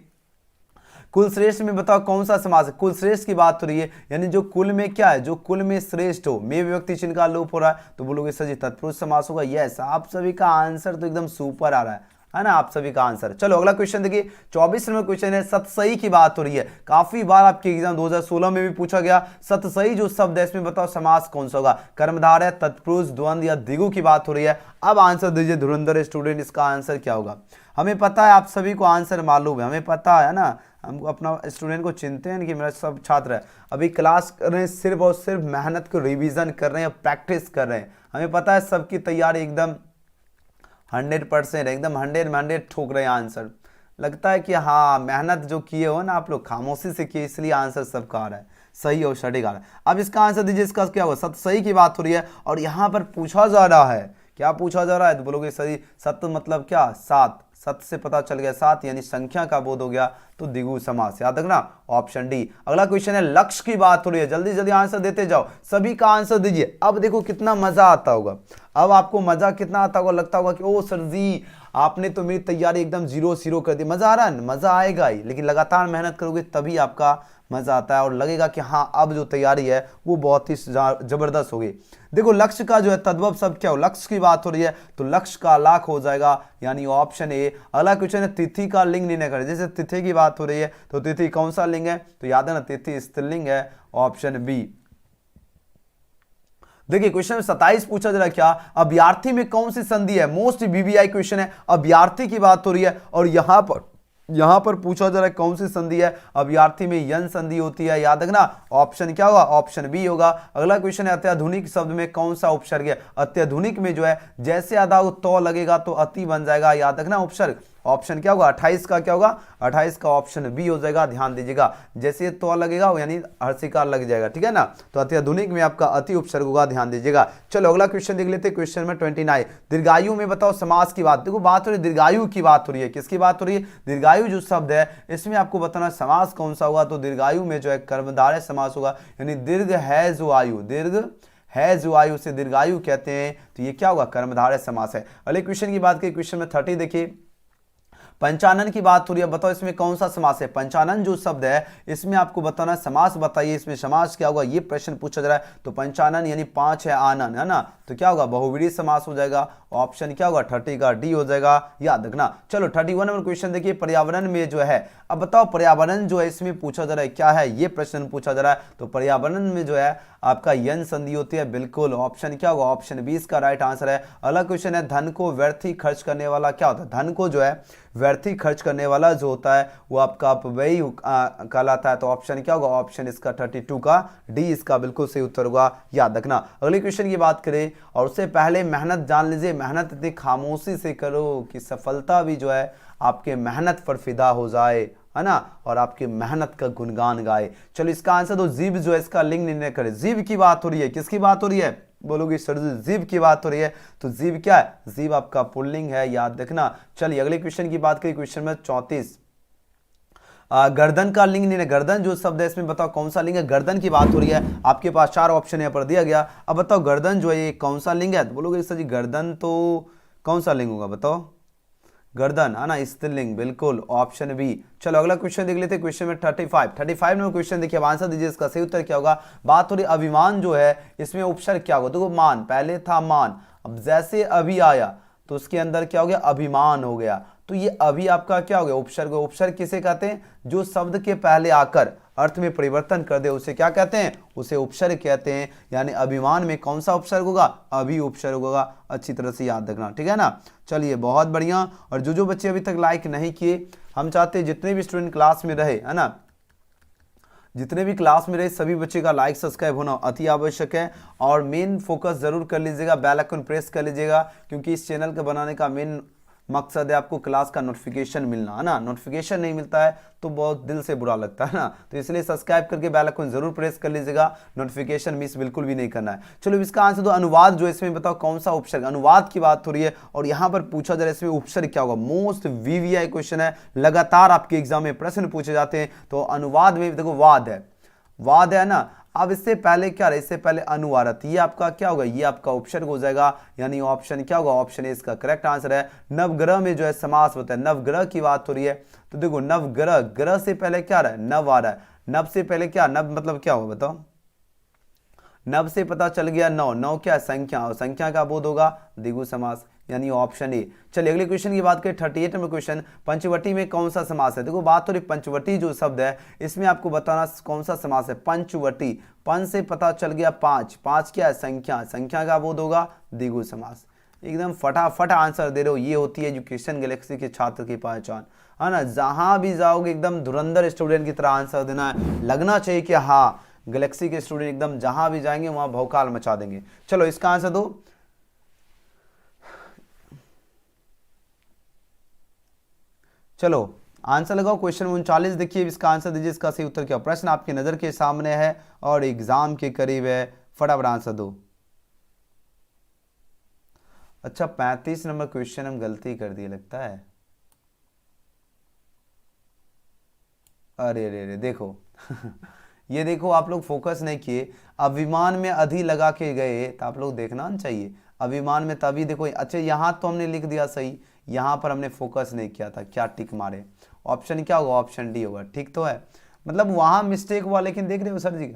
कुलश्रेष्ठ में बताओ कौन सा समास है। कुलश्रेष्ठ की बात हो रही है, यानी जो कुल में क्या है, जो कुल में श्रेष्ठ हो, में विभक्ति चिन्ह का लोप हो रहा है तो बोलोगे सर जी तत्पुरुष समास होगा। यस, आप सभी का आंसर तो एकदम सुपर आ रहा है, है ना आप सभी का आंसर। चलो अगला क्वेश्चन देखिए, 24 नंबर क्वेश्चन है, सतसई की बात हो रही है। काफी बार आपके एग्जाम 2016 में भी पूछा गया। सतसई जो शब्द है इसमें बताओ समास कौन सा होगा, कर्मधारय, तत्पुरुष, द्वंद्व या द्विगु की बात हो रही है। अब आंसर दीजिए धुरंधर स्टूडेंट, इसका आंसर क्या होगा। हमें पता है आप सभी को आंसर मालूम है, हमें पता है ना, हम अपना स्टूडेंट को चिंते हैं कि मेरा सब छात्र है अभी क्लास कर रहे हैं, सिर्फ और सिर्फ मेहनत को रिवीजन कर रहे हैं, प्रैक्टिस कर रहे हैं। हमें पता है सबकी तैयारी एकदम 100% एकदम 100 ठोक रहे हैं आंसर। लगता है कि हाँ मेहनत जो किए हो ना आप लोग, खामोशी से किए, इसलिए आंसर सबका आ रहा है सही और सटीक आ रहा है। अब इसका आंसर दीजिए, इसका क्या होगा, सत्य सही की बात हो रही है और यहाँ पर पूछा जा रहा है, क्या पूछा जा रहा है, तो बोलोगे सही, सत्य मतलब क्या, 7, सत्य से पता चल गया 7 यानी संख्या का बोध हो गया, तो द्विगु समास, याद रखना ऑप्शन डी। अगला क्वेश्चन है, लक्ष्य की बात हो रही है, जल्दी जल्दी आंसर देते जाओ, सभी का आंसर दीजिए। अब देखो कितना मजा आता होगा, अब आपको मजा कितना आता होगा, लगता होगा कि ओ सर जी आपने तो मेरी तैयारी एकदम 0 कर दी। मजा आ रहा है, मजा आएगा ही, लेकिन लगातार मेहनत करोगे तभी आपका मजा आता है और लगेगा कि हाँ अब जो तैयारी है वो बहुत ही जबरदस्त होगी। देखो लक्ष्य का जो है तद्भव शब्द क्या हो, लक्ष्य की बात हो रही है तो लक्ष्य का लाख हो जाएगा, यानी ऑप्शन ए। अगला क्वेश्चन है, तिथि का लिंग निर्णय करें। जैसे तिथि की बात हो रही है तो तिथि कौन सा लिंग है, तो याद है ना तिथि स्त्रीलिंग है, ऑप्शन बी। देखिए क्वेश्चन 27 पूछा जा रहा है, क्या अभ्यर्थी में कौन सी संधि है, मोस्ट वीवीआई क्वेश्चन है, अभ्यर्थी की बात हो रही है और यहां पर पूछा जा रहा है कौन सी संधि है, अभ्यर्थी में यन संधि होती है, याद रखना ऑप्शन क्या होगा, ऑप्शन बी होगा। अगला क्वेश्चन है, अत्याधुनिक शब्द में कौन सा उपसर्ग है, अत्याधुनिक में जो है जैसे आधा तो लगेगा तो अति बन जाएगा, याद रखना उपसर्ग, ऑप्शन क्या होगा 28 का क्या होगा, 28 का ऑप्शन बी हो जाएगा, ध्यान दीजिएगा जैसे तो लगेगा यानी हर्षिकार लग जाएगा, ठीक है ना, तो अत्याधुनिक में आपका अति उपसर्ग होगा, ध्यान दीजिएगा। चलो अगला क्वेश्चन देख लेते हैं, क्वेश्चन में 29, दीर्घायु में बताओ समास की बात। देखो बात हो रही है दीर्घायु की बात हो रही है, किसकी बात हो रही है, दीर्घायु जो शब्द है इसमें आपको बताना समास कौन सा होगा, तो दीर्घायु में जो है कर्मधारय समास होगा, यानी दीर्घ है जो आयु, दीर्घ है जो आयु से दीर्घायु कहते हैं, तो ये क्या होगा, कर्मधारय समास है। अगले क्वेश्चन की बात करें, क्वेश्चन में 30 देखिए, पंचानन की बात हो रही है, बताओ इसमें कौन सा समास है। पंचानन जो शब्द है इसमें आपको बताना समास बताइए, इसमें समास क्या होगा, ये प्रश्न पूछा जा रहा है। तो पंचानन यानी 5 है आनन, है ना, तो क्या होगा, बहुव्रीहि समास हो जाएगा, ऑप्शन क्या होगा 30 का डी हो जाएगा, याद रखना। चलो 31 नंबर क्वेश्चन देखिए, पर्यावरण में जो है, अब बताओ पर्यावरण जो है इसमें पूछा जा रहा है क्या है, ये प्रश्न पूछा जा रहा है। तो पर्यावरण में जो है आपका यन संधि होती है, बिल्कुल ऑप्शन क्या होगा, ऑप्शन 20 का राइट आंसर है। अगला क्वेश्चन है, धन को व्यर्थ ही खर्च करने वाला क्या होता है, धन को जो है व्यर्थ ही खर्च करने वाला जो होता है वो आपका अपव्ययी कहलाता है, तो ऑप्शन क्या होगा, ऑप्शन इसका 32 का डी इसका बिल्कुल सही उत्तर होगा, याद रखना। अगले क्वेश्चन की बात करें और उससे पहले मेहनत जान लीजिए, मेहनत इतनी खामोशी से करो कि सफलता भी जो है आपके मेहनत पर फिदा हो जाए, है ना, और आपकी मेहनत का गुणगान गाए। चलो इसका आंसर तो जीव जो है इसका लिंग निर्णय करे, जीव की बात हो रही है, किसकी बात हो रही है, बोलोगे सर जीव की बात हो रही है, तो जीव क्या है, जीव आपका पुल्लिंग है, याद रखना। चलिए अगले क्वेश्चन की बात करें, क्वेश्चन में 34, गर्दन का लिंग निर्णय, गर्दन जो शब्द है इसमें बताओ कौन सा लिंग है, गर्दन की बात हो रही है, आपके पास 4 ऑप्शन यहाँ पर दिया गया। अब बताओ गर्दन जो है ये कौन सा लिंग है, तो बोलोगे सर जी गर्दन तो कौन सा लिंग होगा, बताओ गर्दन, है ना, स्त्रीलिंग, बिल्कुल ऑप्शन बी। चलो अगला क्वेश्चन देख लेते हैं, क्वेश्चन में 35 नंबर क्वेश्चन देखिए, अब आंसर दीजिए, इसका सही उत्तर क्या होगा। बात हो रही अभिमान जो है इसमें उपसर्ग क्या होगा, देखो मान, पहले था मान, अब जैसे अभी आया तो उसके अंदर क्या हो गया, अभिमान हो गया, तो ये अभी आपका क्या हो गया, उपसर्ग। उपसर्ग किसे कहते हैं, जो शब्द के पहले आकर अर्थ में परिवर्तन कर दे उसे क्या कहते हैं, उसे उपसर्ग कहते हैं, यानी अभिमान में कौन सा उपसर्ग होगा, अभी उपसर्ग होगा, अच्छी तरह से याद रखना, ठीक है ना। चलिए बहुत बढ़िया, और जो बच्चे अभी तक लाइक नहीं किए, हम चाहते हैं जितने भी स्टूडेंट क्लास में रहे, है ना, जितने भी क्लास में रहे सभी बच्चे का लाइक सब्सक्राइब होना अति आवश्यक है, और मेन फोकस जरूर कर लीजिएगा, बेल आइकन प्रेस कर लीजिएगा, क्योंकि इस चैनल के बनाने का मेन मकसद है आपको क्लास का नोटिफिकेशन मिलना, है ना, नोटिफिकेशन नहीं मिलता है तो बहुत दिल से बुरा लगता है ना, तो इसलिए सब्सक्राइब करके बेल आइकन जरूर प्रेस कर लीजिएगा, नोटिफिकेशन मिस बिल्कुल भी नहीं करना है। चलो इसका आंसर तो अनुवाद जो है इसमें बताओ कौन सा उपसर्ग, अनुवाद की बात हो रही है और यहाँ पर पूछा जा रहा है इसमें उपसर्ग क्या होगा, मोस्ट वीवीआई क्वेश्चन है, लगातार आपके एग्जाम में प्रश्न पूछे जाते हैं। तो अनुवाद में देखो वाद है, वाद है ना, अब इससे पहले क्या रहा, इससे पहले अनुवारत, ये आपका क्या होगा, ये आपका उपसर्ग हो जाएगा, यानी ऑप्शन क्या होगा, ऑप्शन ए इसका करेक्ट आंसर है। नवग्रह में जो है समास होता है, नवग्रह की बात हो रही है, तो देखो नवग्रह, ग्रह से पहले क्या रहा है, नव आ रहा है, नव से पहले क्या, नव मतलब क्या होगा बताओ, नव से पता चल गया नौ, नौ क्या है संख्या, और संख्या का बोध होगा द्विगु समास, यानी ऑप्शन ए। चलिए अगले क्वेश्चन की बात करें 38 नंबर क्वेश्चन, पंचवटी में कौन सा समास है। देखो बात हो रही पंचवटी जो शब्द है इसमें आपको बताना कौन सा समास है। पंचवटी, पंच से पता चल गया पांच, पांच क्या है संख्या, संख्या का बोध होगा द्विगु समास। एकदम फटाफट आंसर दे रहे हो, ये होती है एजुकेशन गैलेक्सी के छात्र की पहचान, है ना। जहां भी जाओगे एकदम धुरंधर स्टूडेंट की तरह आंसर देना है, लगना चाहिए कि हाँ गैलेक्सी के स्टूडेंट एकदम जहां भी जाएंगे वहां भौकाल मचा देंगे। चलो इसका आंसर दो। चलो आंसर लगाओ। क्वेश्चन 39 देखिए, इसका आंसर दीजिए, इसका सही उत्तर क्या। प्रश्न आपकी नजर के सामने है और एग्जाम के करीब है, फटाफट आंसर दो। अच्छा 35 नंबर क्वेश्चन हम गलती कर दिए लगता है। अरे अरे अरे देखो ये देखो आप लोग फोकस नहीं किए, अभिमान में अधि लगा के गए तो आप लोग देखना चाहिए अभिमान में, तभी देखो। अच्छा यहाँ तो हमने लिख दिया सही, यहाँ पर हमने फोकस नहीं किया था, क्या टिक मारे। ऑप्शन क्या होगा, ऑप्शन डी होगा, ठीक तो है। मतलब वहाँ मिस्टेक हुआ, लेकिन देख रहे हो सर जी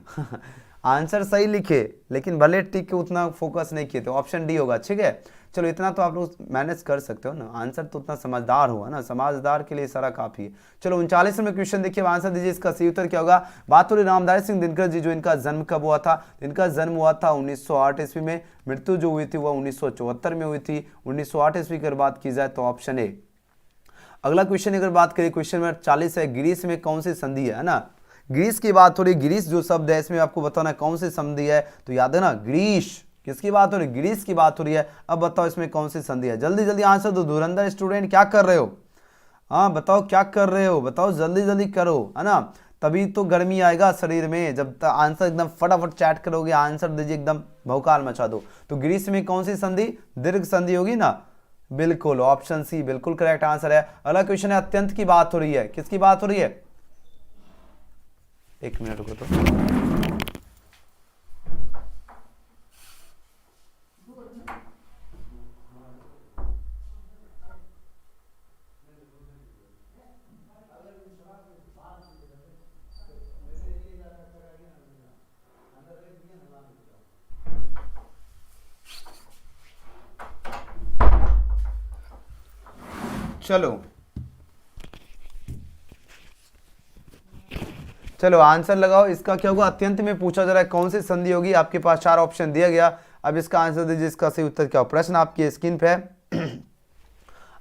आंसर सही लिखे लेकिन भले टिक के उतना फोकस नहीं किए, तो ऑप्शन डी होगा, ठीक है। चलो इतना तो आप लोग मैनेज कर सकते हो ना, आंसर तो उतना समझदार हुआ ना, समझदार के लिए सारा काफी है। चलो 39 में क्वेश्चन देखिए, आंसर दीजिए, इसका सही उत्तर क्या होगा। बात हो रही रामधारी सिंह दिनकर जी, जो इनका जन्म कब हुआ था। इनका जन्म हुआ था 1908 ईस्वी में, मृत्यु जो हुई थी वह 1974 में हुई थी। 1908 ईस्वी की अगर बात की जाए तो ऑप्शन ए। अगला क्वेश्चन अगर बात करें, क्वेश्चन नंबर 40 है, ग्रीस में कौन सी संधि है ना। ग्रीस की बात हो रही, ग्रीस जो शब्द है इसमें आपको बताना कौन सी संधि है, तो याद है ना ग्रीस, किसकी बात हो रही, ग्रीस की बात हो रही है। अब बताओ इसमें कौन सी संधि है, जल्दी जल्दी आंसर दो। धुरंधर स्टूडेंट क्या कर रहे हो, हाँ बताओ क्या कर रहे हो, बताओ जल्दी जल्दी करो, है ना, तभी तो गर्मी आएगा शरीर में। जब तक आंसर एकदम फटाफट चैट करोगे, आंसर दीजिए एकदम भौकाल मचा दो। तो ग्रीस में कौन सी संधि, दीर्घ संधि होगी ना, बिल्कुल ऑप्शन सी बिल्कुल करेक्ट आंसर है। अगला क्वेश्चन है, अत्यंत की बात हो रही है, किसकी बात हो रही है, एक मिनट रुको तो। चलो आंसर लगाओ, इसका क्या होगा। अत्यंत में पूछा जा रहा है कौन सी संधि होगी, आपके पास 4 ऑप्शन दिया गया। अब इसका आंसर दीजिए, इसका सही उत्तर क्या हो। प्रश्न आपकी स्क्रीन पे है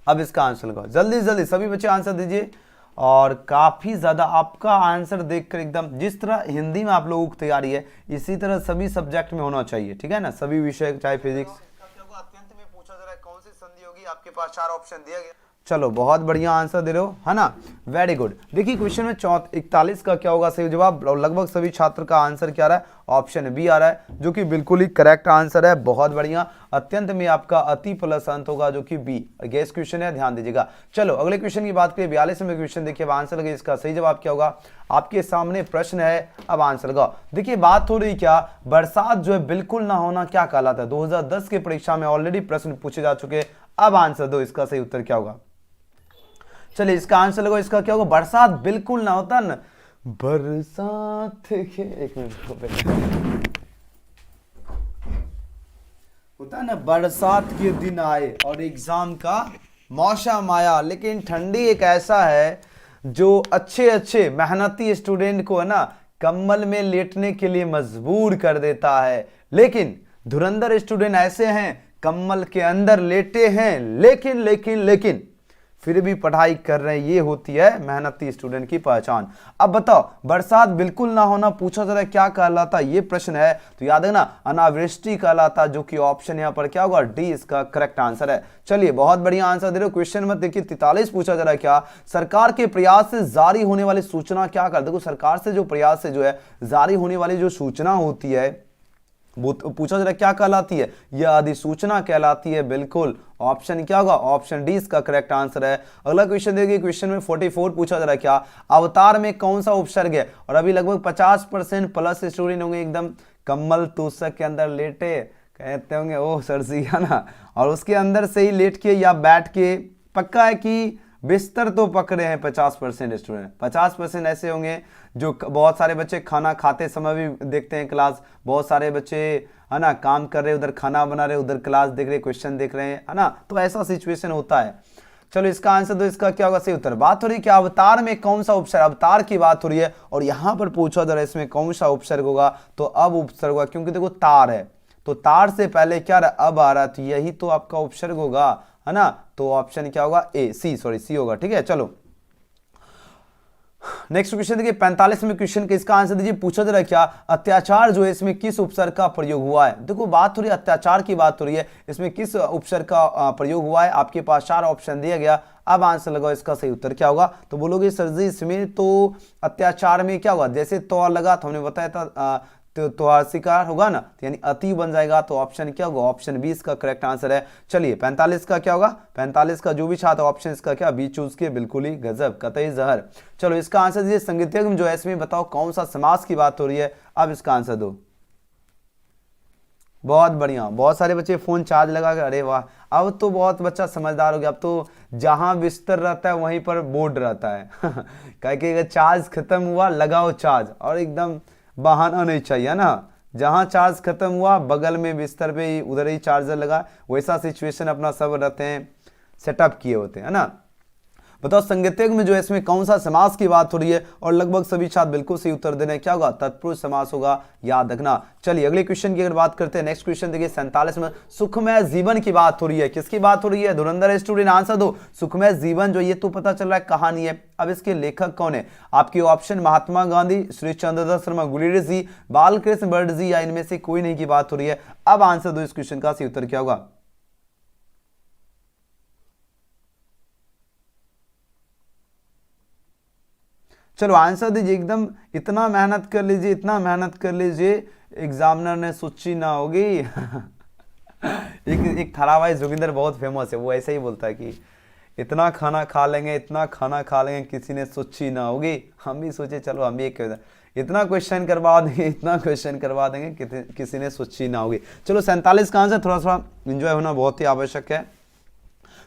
अब इसका आंसर लगाओ, जल्दी जल्दी सभी बच्चे आंसर दीजिए। और काफी ज्यादा आपका आंसर देखकर एकदम, जिस तरह हिंदी में आप लोगों की तैयारी है इसी तरह सभी सब्जेक्ट में होना चाहिए, ठीक है ना, सभी विषय चाहे फिजिक्स। अत्यंत में पूछा जा रहा है कौन सी संधि होगी, आपके पास 4 ऑप्शन दिया गया। चलो बहुत बढ़िया आंसर दे रहे हो, है ना, वेरी गुड। देखिए क्वेश्चन में 41 का क्या होगा सही जवाब, और लगभग सभी छात्र का आंसर क्या आ रहा है, ऑप्शन बी आ रहा है, जो कि बिल्कुल ही करेक्ट आंसर है, बहुत बढ़िया। अत्यंत में आपका अति प्लस अंत होगा, जो कि बी गेस क्वेश्चन है, ध्यान दीजिएगा। चलो अगले क्वेश्चन की बात करिए, 42 में क्वेश्चन देखिए, अब आंसर लगे, इसका सही जवाब क्या होगा। आपके सामने प्रश्न है, अब आंसर लगाओ। देखिए बात हो रही क्या, बरसात जो है बिल्कुल ना होना क्या कहलाता है। 2010 की परीक्षा में ऑलरेडी प्रश्न पूछे जा चुके, अब आंसर दो, इसका सही उत्तर क्या होगा। चलिए इसका आंसर लगो, इसका क्या होगा, बरसात बिल्कुल ना होता ना, बरसात के एक मिनट होता है ना, बरसात के दिन आए और एग्जाम का मौसम आया, लेकिन ठंडी एक ऐसा है जो अच्छे अच्छे मेहनती स्टूडेंट को है ना कम्बल में लेटने के लिए मजबूर कर देता है। लेकिन धुरंधर स्टूडेंट ऐसे हैं कम्बल के अंदर लेटे हैं, लेकिन लेकिन लेकिन फिर भी पढ़ाई कर रहे हैं, ये होती है मेहनती स्टूडेंट की पहचान। अब बताओ बरसात बिल्कुल ना होना पूछा जा रहा है क्या कहलाता, ये प्रश्न है, तो याद है ना अनावृष्टि कहलाता, जो कि ऑप्शन यहाँ पर क्या होगा, डी इसका करेक्ट आंसर है। चलिए बहुत बढ़िया आंसर दे रहे हो। क्वेश्चन में देखिए 43 पूछा जा रहा है, क्या सरकार के प्रयास से जारी होने वाली सूचना क्या कर, देखो सरकार से जो प्रयास से जो है जारी होने वाली जो सूचना होती है वो पूछा जा रहा है क्या कहलाती है, यह अधिसूचना कहलाती है, बिल्कुल ऑप्शन क्या होगा, ऑप्शन डी इसका करेक्ट आंसर है। अगला क्वेश्चन देखिए, क्वेश्चन में 44 पूछा जा रहा है, क्या अवतार में कौन सा उपसर्ग है। और अभी लगभग 50% प्लस स्टूडेंट होंगे एकदम कम्बल तोशक के अंदर लेटे, कहते होंगे ओह सर जी, है ना, और उसके अंदर से ही लेट के या बैठ के, पक्का है कि बिस्तर तो पकड़े हैं 50% स्टूडेंट, 50% ऐसे होंगे जो बहुत सारे बच्चे खाना खाते समय भी देखते हैं क्लास, बहुत सारे बच्चे है ना काम कर रहे, उधर खाना बना रहे, उधर क्लास देख रहे, क्वेश्चन देख रहे हैं, है ना, तो ऐसा सिचुएशन होता है। चलो इसका आंसर दो, इसका क्या होगा सही उत्तर। बात हो रही है कि अवतार में कौन सा उपसर्ग, अवतार की बात हो रही है और यहां पर पूछा जा रहा है इसमें कौन सा उपसर्ग होगा, तो अब उपसर्ग होगा, क्योंकि देखो तार है तो तार से पहले क्या रहा, अब आ रहा, तो यही तो आपका उपसर्ग होगा, है ना, तो ऑप्शन क्या होगा ए, सी होगा। ठीक है, चलो नेक्स्ट क्वेश्चन देखिए 45वें क्वेश्चन के इसका आंसर दीजिए। पूछा जा रहा है क्या, अत्याचार जो है इसमें किस उपसर्ग का प्रयोग हुआ है। देखो बात हो रही है अत्याचार की बात हो रही है, इसमें किस उपसर्ग का प्रयोग हुआ है, आपके पास 4 ऑप्शन दिया गया। अब आंसर लगाओ, इसका सही उत्तर क्या होगा, तो बोलोगे सर जी इसमें तो अत्याचार में क्या होगा, जैसे तो लगा तो हमने बताया था तो त्योहार शिकार होगा ना, तो यानी अति बन जाएगा, तो ऑप्शन क्या होगा, ऑप्शन बी इसका करेक्ट आंसर है। चलिए 45 का क्या होगा, 45 का जो भी छात्र ऑप्शन इसका क्या बी चूज किए, बिल्कुल ही गजब, कतई जहर। चलो इसका आंसर दीजिए। संगीतज्ञ जो है इसमें बताओ कौन सा समास की बात हो रही है, अब इसका आंसर दो। बहुत बढ़िया, बहुत सारे बच्चे फोन चार्ज लगा कर, अरे वाह, अब तो बहुत बच्चा समझदार हो गया, अब तो जहां बिस्तर रहता है वहीं पर बोर्ड रहता है कह के अगर चार्ज खत्म हुआ लगाओ चार्ज, और एकदम बहाना नहीं चाहिए ना, जहां चार्ज खत्म हुआ बगल में बिस्तर पे ही उधर ही चार्जर लगा, वैसा सिचुएशन अपना सब रहते हैं, सेटअप किए होते हैं, है ना। बताओ संगीतज्ञ में जो है इसमें कौन सा समास की बात हो रही है, और लगभग सभी छात्र बिल्कुल सही उत्तर दे रहे हैं, क्या होगा, तत्पुरुष समास होगा, याद रखना। चलिए अगले क्वेश्चन की अगर बात करते हैं, नेक्स्ट क्वेश्चन देखिए 47 में सुखमय जीवन की बात हो रही है, किसकी बात हो रही है, धुरंधर स्टूडेंट आंसर दो। सुखमय जीवन जो ये तो पता चल रहा है कहानी है, अब इसके लेखक कौन है, आपके ऑप्शन महात्मा गांधी, श्री चंद्रदास शर्मा गुलेरिया जी, बालकृष्ण बर्ड जी, या इनमें से कोई नहीं की बात हो रही है। अब आंसर दो, इस क्वेश्चन का सही उत्तर क्या होगा। चलो आंसर दीजिए एकदम, इतना मेहनत कर लीजिए, इतना मेहनत कर लीजिए, एग्जामिनर ने सोची ना होगी एक थारावाई जोगिंदर बहुत फेमस है, वो ऐसे ही बोलता है कि इतना खाना खा लेंगे, इतना खाना खा लेंगे, किसी ने सोची ना होगी। हम भी सोचे चलो हम भी एक इतना क्वेश्चन करवा देंगे, इतना क्वेश्चन करवा देंगे, किसी ने सोची ना होगी। चलो 47 का आंसर थोड़ा सा एंजॉय होना बहुत ही आवश्यक है।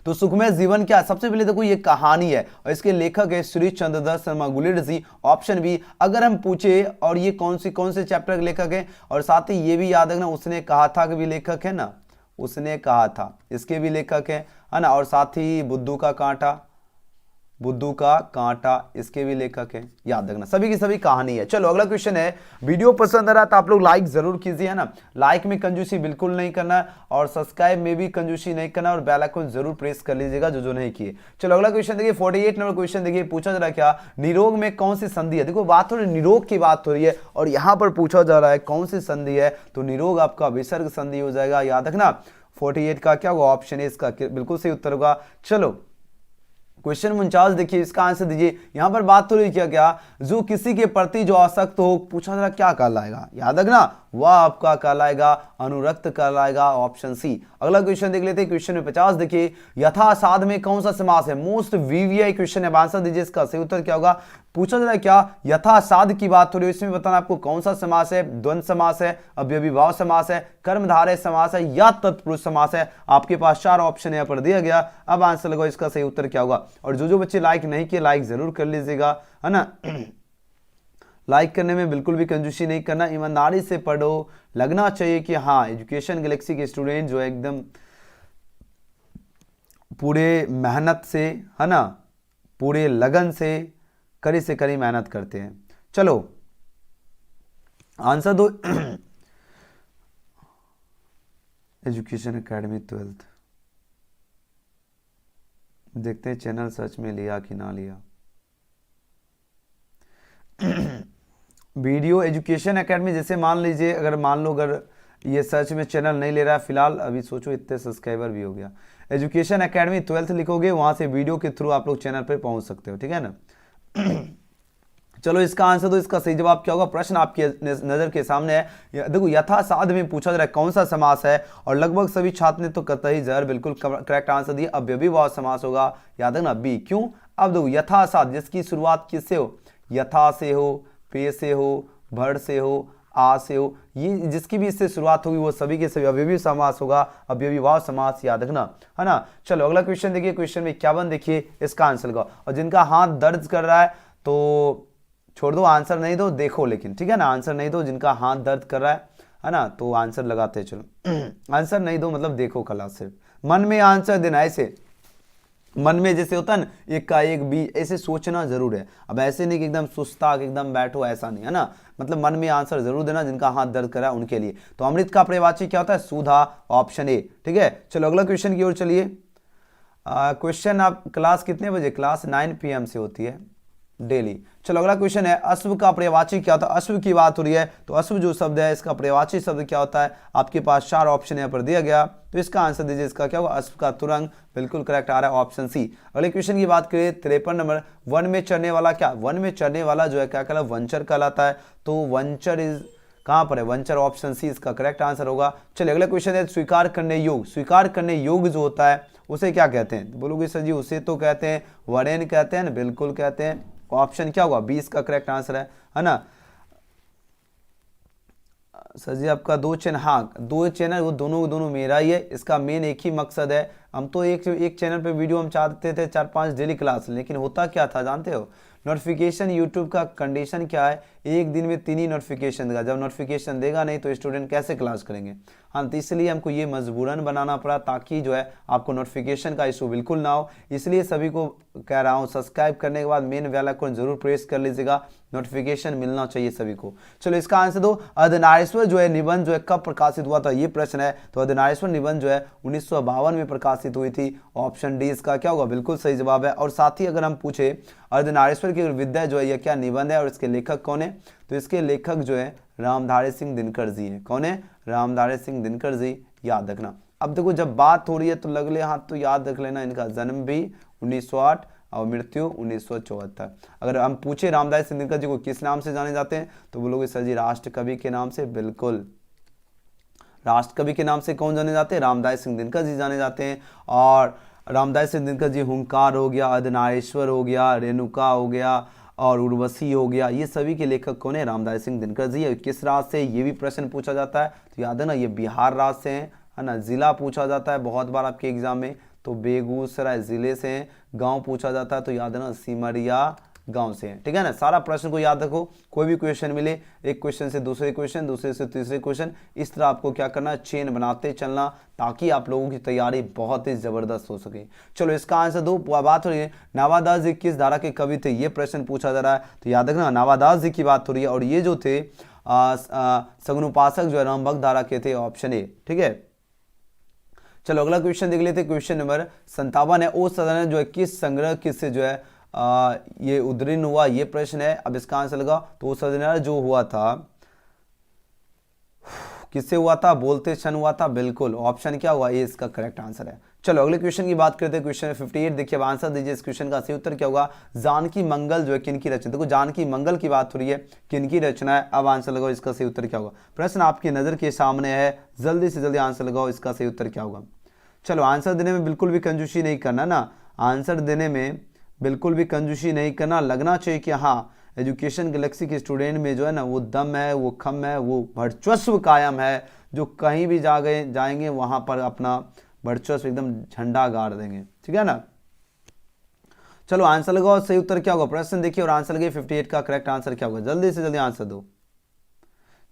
तो सुखमय जीवन क्या, सबसे पहले देखो ये कहानी है और इसके लेखक है श्री चंद्रदास शर्मा गुलेरिया जी, ऑप्शन बी। अगर हम पूछे और ये कौन से चैप्टर के लेखक है, और साथ ही ये भी याद रखना उसने कहा था कि भी लेखक है ना, उसने कहा था, इसके भी लेखक है ना, और साथ ही बुद्धू का कांटा इसके भी लेखक है, याद रखना, सभी की सभी कहानी है। चलो अगला क्वेश्चन है, वीडियो पसंद आ रहा तो आप लोग लाइक जरूर कीजिए, है ना, लाइक में कंजूसी बिल्कुल नहीं करना, और सब्सक्राइब में भी कंजूसी नहीं करना, और बेल आइकन जरूर प्रेस कर लीजिएगा जो नहीं किए। चलो अगला क्वेश्चन देखिए 48 नंबर क्वेश्चन देखिए, पूछा जा रहा है क्या, निरोग में कौन सी संधि है। देखो बात हो रही निरोग की बात हो रही है, और यहां पर पूछा जा रहा है कौन सी संधि है, तो निरोग आपका विसर्ग संधि हो जाएगा, याद रखना। 48 का क्या होगा, ऑप्शन है इसका बिल्कुल सही उत्तर होगा। चलो क्वेश्चन 49 देखिए, इसका आंसर दीजिए। यहां पर बात हो रही क्या, जो किसी के प्रति जो आसक्त हो, पूछा जरा क्या कहलाएगा, याद रखना, वह आपका कहलाएगा अनुरक्त कहलाएगा, ऑप्शन सी। अगला क्वेश्चन देख लेते हैं, क्वेश्चन में 50 देखिए, यथासाध में कौन सा समास है, मोस्ट वीवीआई क्वेश्चन है, आंसर दीजिए, इसका सही उत्तर क्या होगा। पूछा जा रहा है क्या, यथासाध की बात हो रही है, इसमें बताना आपको कौन सा समास है, द्वंद्व समास है, अव्ययीभाव समास है, कर्मधारय समास है, या तत्पुरुष समास है। आपके पास 4 ऑप्शन यहाँ पर दिया गया, अब आंसर लगाओ, इसका सही उत्तर क्या होगा। और जो बच्चे लाइक नहीं किए लाइक जरूर कर लीजिएगा, है ना लाइक करने में बिल्कुल भी कंजूसी नहीं करना, ईमानदारी से पढ़ो, लगना चाहिए कि हाँ एजुकेशन गैलेक्सी के स्टूडेंट जो है एकदम पूरे मेहनत से, है ना, पूरे लगन से कड़ी से कड़ी मेहनत करते हैं। चलो आंसर दो एजुकेशन एकेडमी 12th, देखते हैं चैनल सर्च में लिया कि ना लिया। वीडियो एजुकेशन एकेडमी, जैसे मान लीजिए अगर ये सर्च में चैनल नहीं ले रहा है फिलहाल, अभी सोचो इतने सब्सक्राइबर भी हो गया, एजुकेशन एकेडमी 12th लिखोगे, वहां से वीडियो के थ्रू आप लोग चैनल पे पहुंच सकते हो, ठीक है ना। चलो इसका आंसर दो, इसका सही जवाब क्या होगा। प्रश्न आपके नजर के सामने है, देखो यथासाध में पूछा जा रहा है कौन सा समास है, और लगभग सभी छात्र ने तो कतई जहर बिल्कुल करेक्ट आंसर दिया, अव्ययीभाव समास होगा, याद रखना बी। क्यों, अब देखो यथासाध जिसकी शुरुआत किससे हो, यथा से हो, पे से हो, भड़ से हो, आ से हो, ये जिसकी भी इससे शुरुआत होगी वो सभी के सभी अव्ययी समास होगा, अव्ययी भाव समास, याद रखना, है ना। चलो अगला क्वेश्चन देखिए, क्वेश्चन में 51 देखिए इसका आंसर का, और जिनका हाथ दर्द कर रहा है तो छोड़ दो, आंसर नहीं दो, देखो लेकिन, ठीक है ना, आंसर नहीं दो, जिनका हाथ दर्द कर रहा है ना, तो आंसर लगाते हैं, चलो आंसर नहीं दो मतलब देखो क्लास, सिर्फ मन में आंसर देना, ऐसे मन में जैसे होता है ना एक का एक बी, ऐसे सोचना जरूर है। अब ऐसे नहीं कि एकदम सुस्ता एकदम बैठो, ऐसा नहीं, है ना, मतलब मन में आंसर जरूर देना, जिनका हाथ दर्द करा उनके लिए। तो अमृत का पर्यायवाची क्या होता है, सुधा, ऑप्शन ए, ठीक है। चलो अगला क्वेश्चन की ओर चलिए। क्वेश्चन आप क्लास कितने बजे, क्लास 9 PM से होती है डेली। चलो अगला क्वेश्चन है, अश्व का पर्यायवाची क्या होता है, अश्व की बात हो रही है, तो अश्व जो शब्द है इसका पर्यायवाची शब्द क्या होता है, आपके पास 4 ऑप्शन यहाँ पर दिया गया, तो इसका आंसर दीजिए, इसका क्या होगा, अश्व का तुरंग, बिल्कुल करेक्ट आ रहा है ऑप्शन सी। अगले क्वेश्चन की बात करें 53 नंबर, वन में चढ़ने वाला क्या, वन में चढ़ने वाला जो है क्या कहलाता है, वंचर कहलाता है, तो वंचर इज कहां पर है, वंचर, ऑप्शन सी इसका करेक्ट आंसर होगा। चलिए अगला क्वेश्चन है, स्वीकार करने योग्य, स्वीकार करने योग्य जो होता है उसे क्या कहते हैं, तो बोलोगे सर जी उसे तो कहते हैं वरेन कहते हैं, बिल्कुल कहते हैं, ऑप्शन क्या होगा, 20 का करेक्ट आंसर है ना। सर जी आपका 2 चैनल, हाँ 2 चैनल, वो दोनों मेरा ही है, इसका मेन एक ही मकसद है, हम तो एक चैनल पे वीडियो हम चाहते थे 4-5 डेली क्लास, लेकिन होता क्या था जानते हो, नोटिफिकेशन यूट्यूब का कंडीशन क्या है, एक दिन में 3 ही नोटिफिकेशन देगा, जब नोटिफिकेशन देगा नहीं तो स्टूडेंट कैसे क्लास करेंगे, हाँ, तो इसलिए हमको ये मजबूरन बनाना पड़ा, ताकि जो है आपको नोटिफिकेशन का इशू बिल्कुल ना हो, इसलिए सभी को कह रहा हूँ सब्सक्राइब करने के बाद मेन बेल आइकन जरूर प्रेस कर लीजिएगा, नोटिफिकेशन मिलना चाहिए सभी को। चलो इसका आंसर दो, अर्धनारीश्वर जो है निबंध जो है कब प्रकाशित हुआ था, ये प्रश्न है, तो अर्धनारीश्वर निबंध जो है 1952 में प्रकाशित हुई थी, ऑप्शन डी इसका क्या होगा, बिल्कुल सही जवाब है। और साथ ही अगर हम पूछे अर्धनारीश्वर की विद्या जो है यह क्या निबंध है और इसके लेखक कौन है, तो इसके लेखक जो है रामधारी सिंह दिनकर जी है, कौन है, रामधारी सिंह दिनकर जी, याद रखना। अब देखो जब बात हो रही है तो लगले हाथ तो याद रख लेना, इनका जन्म भी 1908 और मृत्यु 1974। अगर हम पूछे रामधारी सिंह दिनकर जी को किस नाम से जाने जाते हैं, तो बोलोगे सर जी राष्ट्र कवि के नाम से, बिल्कुल राष्ट्र कवि के नाम से कौन जाने जाते हैं, रामधारी सिंह दिनकर जी जाने जाते हैं। और रामधारी सिंह दिनकर जी हुंकार हो गया, अर्धनारीश्वर हो गया, रेणुका हो गया और उर्वशी हो गया, ये सभी के लेखक कौन है, रामधारी सिंह दिनकर जी है। किस राज्य से, ये भी प्रश्न पूछा जाता है, तो याद है ना ये बिहार राज्य से है ना। जिला पूछा जाता है बहुत बार आपके एग्जाम में, तो बेगूसराय जिले से हैं। गांव पूछा जाता है तो याद है ना सिमरिया गांव से है, ठीक है ना। सारा प्रश्न को याद रखो, कोई भी क्वेश्चन मिले, एक क्वेश्चन से दूसरे क्वेश्चन, दूसरे से तीसरे क्वेश्चन, इस तरह आपको क्या करना है, चेन बनाते चलना, ताकि आप लोगों की तैयारी बहुत ही जबरदस्त हो सके। चलो इसका आंसर दो। बात हो रही है नावादास जी किस धारा के कवि थे, ये प्रश्न पूछा जा रहा है, तो याद रखना नावादास जी की बात हो रही है, और ये जो थे सगुनुपासक जो है रामभक्त धारा के थे, ऑप्शन ए, ठीक है। चलो अगला क्वेश्चन देख लेते हैं, क्वेश्चन नंबर 57 है, ओ सदन जो है किस संग्रह किससे जो है ये उद्धरण हुआ, ये प्रश्न है। अब इसका आंसर लगा, तो सदन जो हुआ था किससे हुआ था, बोलते क्षण हुआ था, बिल्कुल ऑप्शन क्या हुआ, ये इसका करेक्ट आंसर है। चलो अगले क्वेश्चन की बात करते हैं, क्वेश्चन 58 देखिए, अब आंसर दीजिए इस क्वेश्चन का सही उत्तर क्या होगा, जानकी मंगल जो है किनकी रचना, देखो जानकी मंगल की बात हो रही है, किनकी रचना है, अब आंसर लगाओ इसका सही उत्तर क्या होगा। प्रश्न आपकी नजर के सामने है, जल्दी से जल्दी आंसर लगाओ, इसका सही उत्तर क्या होगा। चलो आंसर देने में बिल्कुल भी कंजूसी नहीं करना ना, आंसर देने में बिल्कुल भी कंजूसी नहीं करना, लगना चाहिए कि हाँ एजुकेशन गैलेक्सी के स्टूडेंट में जो है ना वो दम है, वो खम है, वो वर्चस्व कायम है, जो कहीं भी जाएंगे वहां पर अपना वर्चस्व एकदम झंडा गाड़ देंगे, ठीक है ना। चलो आंसर लगाओ, सही उत्तर क्या होगा, प्रश्न देखिए और आंसर लगे, 58 का करेक्ट आंसर क्या होगा, जल्दी से जल्दी आंसर दो।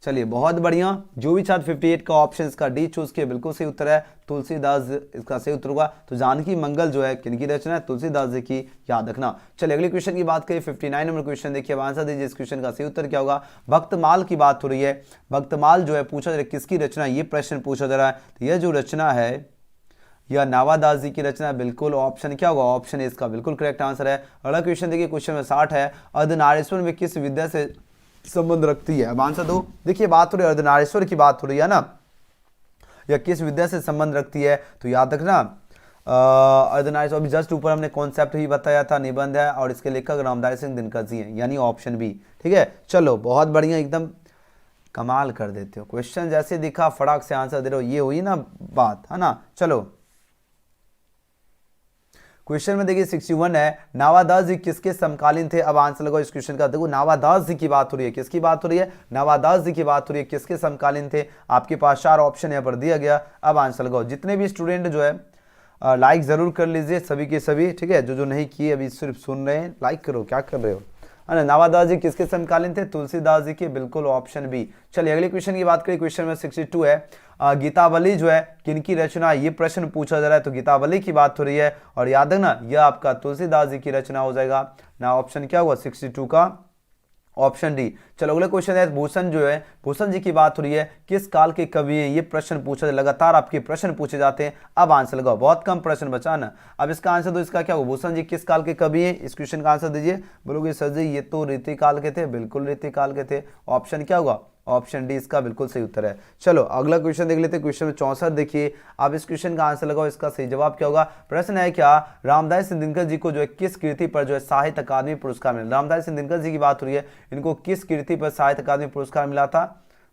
चलिए बहुत बढ़िया, जो भी छात्र 58 का ऑप्शन इसका डी चूज किया बिल्कुल सही उत्तर है, तुलसीदास इसका सही उत्तर होगा। तो जानकी मंगल जो है किनकी रचना है, तुलसीदास जी की, याद रखना। चलिए अगले क्वेश्चन की बात करें, 59 नंबर क्वेश्चन देखिए, अब आंसर दीजिए इस क्वेश्चन का सही उत्तर क्या होगा। भक्तमाल की बात हो रही है, भक्तमाल जो है पूछा जा रहा है किसकी रचना, ये प्रश्न पूछा जा रहा है, तो यह जो रचना है यह नावादास जी की रचना है, बिल्कुल ऑप्शन क्या होगा, ऑप्शन है इसका बिल्कुल करेक्ट आंसर है। अगला क्वेश्चन देखिए, क्वेश्चन में 60 है, अर्धनारीश्वर में किस विद्या से संबंध रखती है, अब आंसर दो। देखिए बात हो रही है अर्धनारीश्वर की बात हो रही है ना, या किस विद्या से संबंध रखती है, तो याद रखना अर्धनारीश्वर, अभी जस्ट ऊपर हमने कॉन्सेप्ट ही बताया था, निबंध है और इसके लेखक रामधारी सिंह दिनकर जी हैं, यानी ऑप्शन बी, ठीक है। चलो बहुत बढ़िया, एकदम कमाल कर देते हो, क्वेश्चन जैसे दिखा फटाक से आंसर दे रहे हो, ये हुई ना बात, है ना। चलो क्वेश्चन में देखिए 61 है, नावादास जी किसके समकालीन थे। अब आंसर लगाओ इस क्वेश्चन का। देखो नावादास जी की बात हो रही है, किसकी बात हो रही है, नावादास जी की बात हो रही है, किसके समकालीन थे। आपके पास 4 ऑप्शन यहाँ पर दिया गया। अब आंसर लगाओ। जितने भी स्टूडेंट जो है लाइक जरूर कर लीजिए सभी के सभी, ठीक है। जो नहीं किए अभी सिर्फ सुन रहे हैं, लाइक करो, क्या कर रहे हो, है ना। नावादास जी किसके समकालीन थे, तुलसीदास जी के, बिल्कुल ऑप्शन बी। चलिए अगले क्वेश्चन की बात करें। क्वेश्चन में 62 है, गीतावली जो है किनकी रचना, ये प्रश्न पूछा जा रहा है। तो गीतावली की बात हो रही है और याद है ना, यह आपका तुलसीदास जी की रचना हो जाएगा ना। ऑप्शन क्या हुआ 62 का, ऑप्शन डी। चलो अगला क्वेश्चन है, भूषण जो है, भूषण जी की बात हो रही है, किस काल के कवि है। ये प्रश्न पूछा, लगातार आपके प्रश्न पूछे जाते हैं। अब आंसर लगाओ, बहुत कम प्रश्न बचा ना। अब इसका आंसर दो, इसका क्या होगा, भूषण जी किस काल के कवि है। इस क्वेश्चन का आंसर दीजिए। बोलोगे सर जी ये तो रीति काल के थे, बिल्कुल रीति काल के थे। ऑप्शन क्या होगा, ऑप्शन डी इसका बिल्कुल सही उत्तर है। चलो अगला क्वेश्चन देख लेते हैं। क्वेश्चन में 64 देखिए। अब इस क्वेश्चन का आंसर लगाओ, इसका सही जवाब क्या होगा। प्रश्न है क्या, रामदास दिनकर जी को जो है किस कृति पर जो है साहित्य अकादमी पुरस्कार मिला। रामदास दिनकर जी की बात हो रही है, इनको किस कृति पर साहित्य अकादमी पुरस्कार मिला था,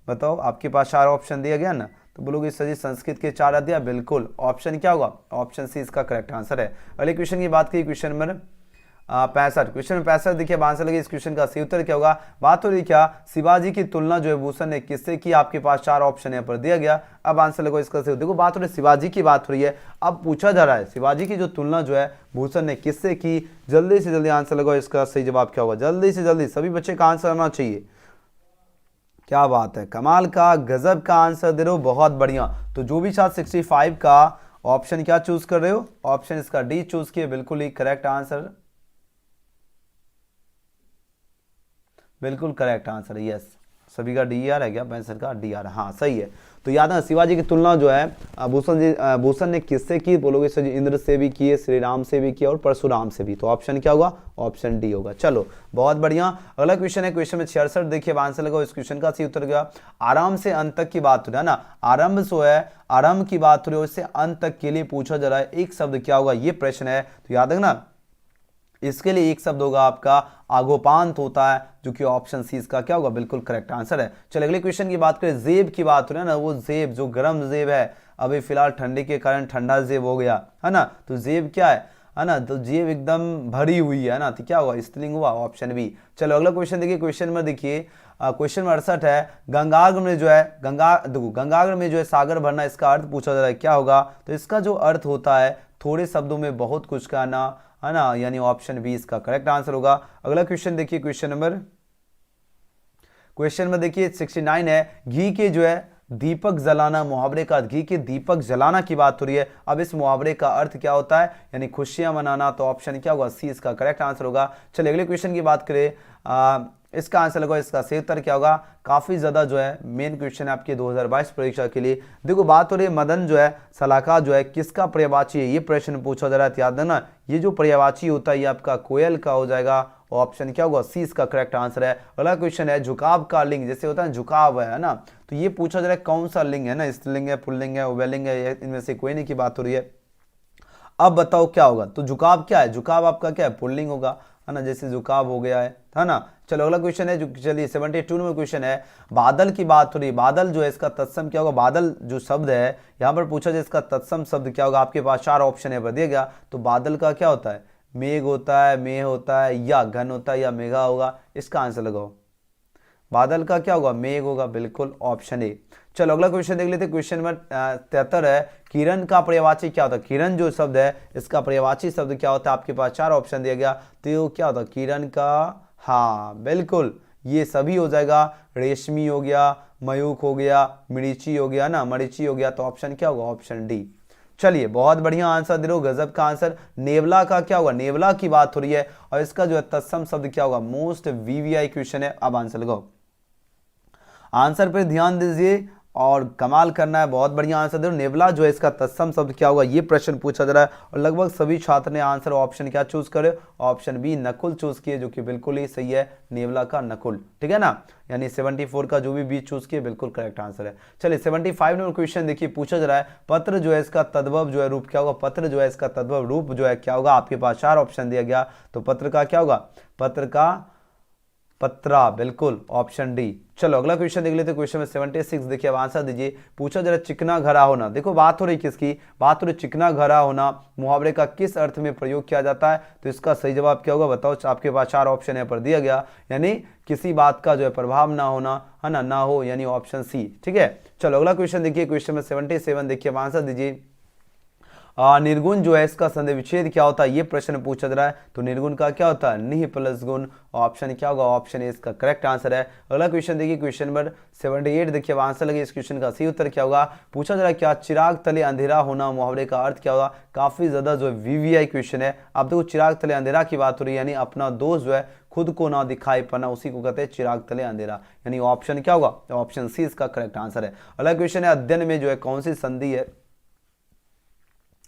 बताओ। आपके पास 4 ऑप्शन दिया गया ना, तो बोलोगे सर जी संस्कृत के 4 अध्याय, बिल्कुल ऑप्शन क्या होगा, ऑप्शन सी इसका करेक्ट आंसर है। अगले क्वेश्चन की बात करिए, क्वेश्चन नंबर 65। क्वेश्चन में 65 देखिए, आंसर लगे। इस क्वेश्चन का सही उत्तर क्या होगा। बात हो रही क्या, शिवाजी की तुलना जो है भूषण ने किससे की। आपके पास 4 ऑप्शन यहाँ पर दिया गया। अब आंसर लगो इसका सही। देखो बात हो रही है शिवाजी की बात हो रही है। अब पूछा जा रहा है शिवाजी की जो तुलना जो है भूषण ने किससे की। जल्दी से जल्दी आंसर लगाओ, इसका सही जवाब क्या होगा। जल्दी से जल्दी सभी बच्चे का आंसर आना चाहिए। क्या बात है, कमाल का, गजब का आंसर दे रहे हो, बहुत बढ़िया। तो जो भी छात्र 65 का ऑप्शन क्या चूज कर रहे हो, ऑप्शन इसका डी चूज किए, बिल्कुल ही करेक्ट आंसर, बिल्कुल करेक्ट आंसर है। यस, सभी का डी आर है क्या, 65 का डी आर, हाँ सही है। तो याद है शिवाजी की तुलना जो है भूषण ने किससे की। बोलोगे सर जी इंद्र से भी की है, श्री राम से भी किया और परशुराम से भी। तो ऑप्शन क्या होगा, ऑप्शन डी होगा। चलो बहुत बढ़िया। अगला क्वेश्चन है, क्वेश्चन में 66 देखिए, आंसर लगाओ। इस क्वेश्चन का सही उत्तर गया, आराम से अंत तक की बात हो रही है ना। आरंभ जो है, आरंभ की बात हो रही है, उससे अंत तक के लिए पूछा जा रहा है। एक शब्द क्या होगा, ये प्रश्न है। तो याद रखना इसके लिए एक शब्द होगा आपका आगोपांत होता है, जो कि ऑप्शन सी इसका क्या होगा, बिल्कुल करेक्ट आंसर है। चलिए अगले क्वेश्चन की बात करें। जेब की बात हो रही है ना, वो जेब जो गर्म जेब है, अभी फिलहाल ठंडी के कारण ठंडा जेब हो गया है ना। तो जेब क्या है ना, तो जेब एकदम भरी हुई है ना, तो क्या होगा, स्त्रीलिंग हुआ, ऑप्शन बी। चलो अगला क्वेश्चन देखिए। क्वेश्चन में देखिए, क्वेश्चन में 68 है, गंगाग्र में जो है गंगाग्र में जो है सागर भरना, इसका अर्थ पूछा जा रहा है, क्या होगा। तो इसका जो अर्थ होता है, थोड़े शब्दों में बहुत कुछ कहना, है ना, यानी ऑप्शन बी इसका करेक्ट आंसर होगा। अगला क्वेश्चन देखिए, क्वेश्चन में देखिए 69 है, घी के जो है दीपक जलाना, मुहावरे का घी के दीपक जलाना की बात हो रही है। अब इस मुहावरे का अर्थ क्या होता है, यानी खुशियां मनाना। तो ऑप्शन क्या होगा, सी इसका करेक्ट आंसर होगा। चलिए अगले क्वेश्चन की बात करें, इसका आंसर लगाओ, इसका सही उत्तर क्या होगा। काफी ज्यादा जो है मेन क्वेश्चन है आपके 2022 परीक्षा के लिए। देखो बात हो रही है, मदन जो है सलाहकार जो है किसका पर्यायवाची है, ये प्रश्न पूछा जा रहा है। याद है ना, ये जो पर्यायवाची होता है ये आपका कोयल का हो जाएगा। ऑप्शन क्या होगा, सी इसका करेक्ट आंसर है। अगला क्वेश्चन है, झुकाव का लिंग, जैसे होता है झुकाव है ना, तो ये पूछा जा रहा है कौन सा लिंग है ना, स्त्रीलिंग है, पुल्लिंग है, उभयलिंग है, इनमें से कोई नहीं की बात हो रही है। अब बताओ क्या होगा। तो झुकाव क्या है, झुकाव आपका क्या है, पुल्लिंग होगा, है ना, जैसे झुकाव हो गया है ना। चलो अगला क्वेश्चन है, चलिए 72 नंबर क्वेश्चन है, बादल की बात हो रही है। बादल जो है इसका तत्सम क्या होगा। बादल जो शब्द है यहाँ पर पूछा जाए, इसका तत्सम शब्द क्या होगा। आपके पास 4 ऑप्शन है पर दिया गया। तो बादल का क्या होता है, मेघ होता है, मेह होता है, या घन होता है, या मेघा होगा। इसका आंसर लगाओ, बादल का क्या होगा, मेघ होगा, बिल्कुल ऑप्शन ए। चलो अगला क्वेश्चन देख लेते हैं। क्वेश्चन नंबर 73 है, किरण का पर्यायवाची क्या होता है। किरण जो शब्द है इसका पर्यायवाची शब्द क्या होता है। आपके पास 4 ऑप्शन दिया गया। तो क्या होता है किरण का, हाँ बिल्कुल ये सभी हो जाएगा। रेशमी हो गया, मयूख हो गया, मरीची हो गया ना, मरीची हो गया। तो ऑप्शन क्या होगा, ऑप्शन डी। चलिए बहुत बढ़िया आंसर दे रहे हो, गजब का आंसर। नेवला का क्या होगा, नेवला की बात हो रही है और इसका जो है तत्सम शब्द क्या होगा। मोस्ट वीवीआई क्वेश्चन है। अब आंसर लगाओ, आंसर पर ध्यान दीजिए और कमाल करना है। बहुत बढ़िया आंसर दे। नेवला जो है इसका तत्सम शब्द क्या होगा, ये प्रश्न पूछा जा रहा है और लगभग सभी छात्र ने आंसर ऑप्शन क्या चूज करे, ऑप्शन बी नकुल चूज किए, जो कि बिल्कुल ही सही है। नेवला का नकुल, ठीक है ना, यानी 74 का जो भी बी चूज किए बिल्कुल करेक्ट आंसर है। चलिए 75 नंबर क्वेश्चन देखिए, पूछा जा रहा है पत्र जो है इसका तद्भव जो है रूप क्या होगा। पत्र जो है इसका तद्भव रूप जो है क्या होगा। आपके पास 4 ऑप्शन दिया गया। तो पत्र का क्या होगा, पत्र का पत्रा, बिल्कुल ऑप्शन डी। चलो अगला क्वेश्चन देख लेते हैं। क्वेश्चन में 76 देखिए, अब आंसर दीजिए। पूछा जरा चिकना घरा होना, देखो बात हो रही किसकी, बात हो रही चिकना घरा होना मुहावरे का किस अर्थ में प्रयोग किया जाता है। तो इसका सही जवाब क्या होगा बताओ। आपके पास 4 ऑप्शन यहाँ पर दिया गया, यानी किसी बात का जो है प्रभाव ना होना, है ना हो, यानी ऑप्शन सी। ठीक है, चलो अगला क्वेश्चन देखिए। क्वेश्चन में 77 देखिए, अब आंसर दीजिए। निर्गुण जो है इसका संधि विच्छेद क्या होता है, ये प्रश्न पूछा जा रहा है। तो निर्गुण का क्या होता है, निह प्लस गुण। ऑप्शन क्या होगा, ऑप्शन ए इसका करेक्ट आंसर है। अगला क्वेश्चन देखिए, क्वेश्चन नंबर 78 देखिए, अब आंसर लगे। इस क्वेश्चन का सही उत्तर क्या होगा, पूछा जा रहा है क्या चिराग तले अंधेरा होना मुहावरे का अर्थ क्या होगा। काफी ज्यादा जो है वीवीआई क्वेश्चन है। अब देखो चिराग तले अंधेरा की बात हो रही है, यानी अपना दोस्त जो है खुद को ना दिखाई पड़ना, उसी को कहते हैं चिराग तले अंधेरा, यानी ऑप्शन क्या होगा, ऑप्शन सी इसका करेक्ट आंसर है। अगला क्वेश्चन है अध्ययन में जो है कौन सी संधि है,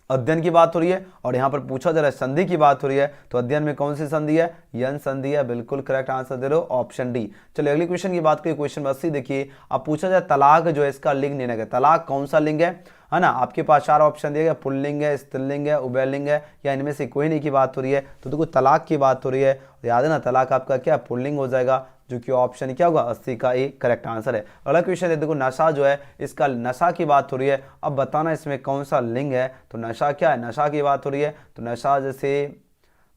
अध्ययन की बात हो रही है और यहां पर पूछा जा रहा है संधि की बात हो रही है। तो अध्ययन में कौन सी संधि है, यन संधि है, बिल्कुल करेक्ट आंसर दे रहे हो, ऑप्शन डी। चलिए अगली क्वेश्चन की बात करें। क्वेश्चन 80 देखिए, अब पूछा जाए तलाक जो है इसका लिंग निर्णय है। तलाक कौन सा लिंग है ना। आपके पास 4 ऑप्शन दिए गए, पुल्लिंग है, स्त्रीलिंग है, उभयलिंग है, या इनमें से कोई नहीं की बात हो रही है। तो देखो तलाक की बात हो रही है, याद है ना, तलाक आपका क्या पुल्लिंग हो जाएगा, जो कि ऑप्शन क्या होगा 80 का एक करेक्ट आंसर है। अगला क्वेश्चन है, देखो नशा जो है इसका नशा की बात हो रही है। अब बताना इसमें कौन सा लिंग है। तो नशा क्या है, नशा की बात हो रही है। तो नशा जैसे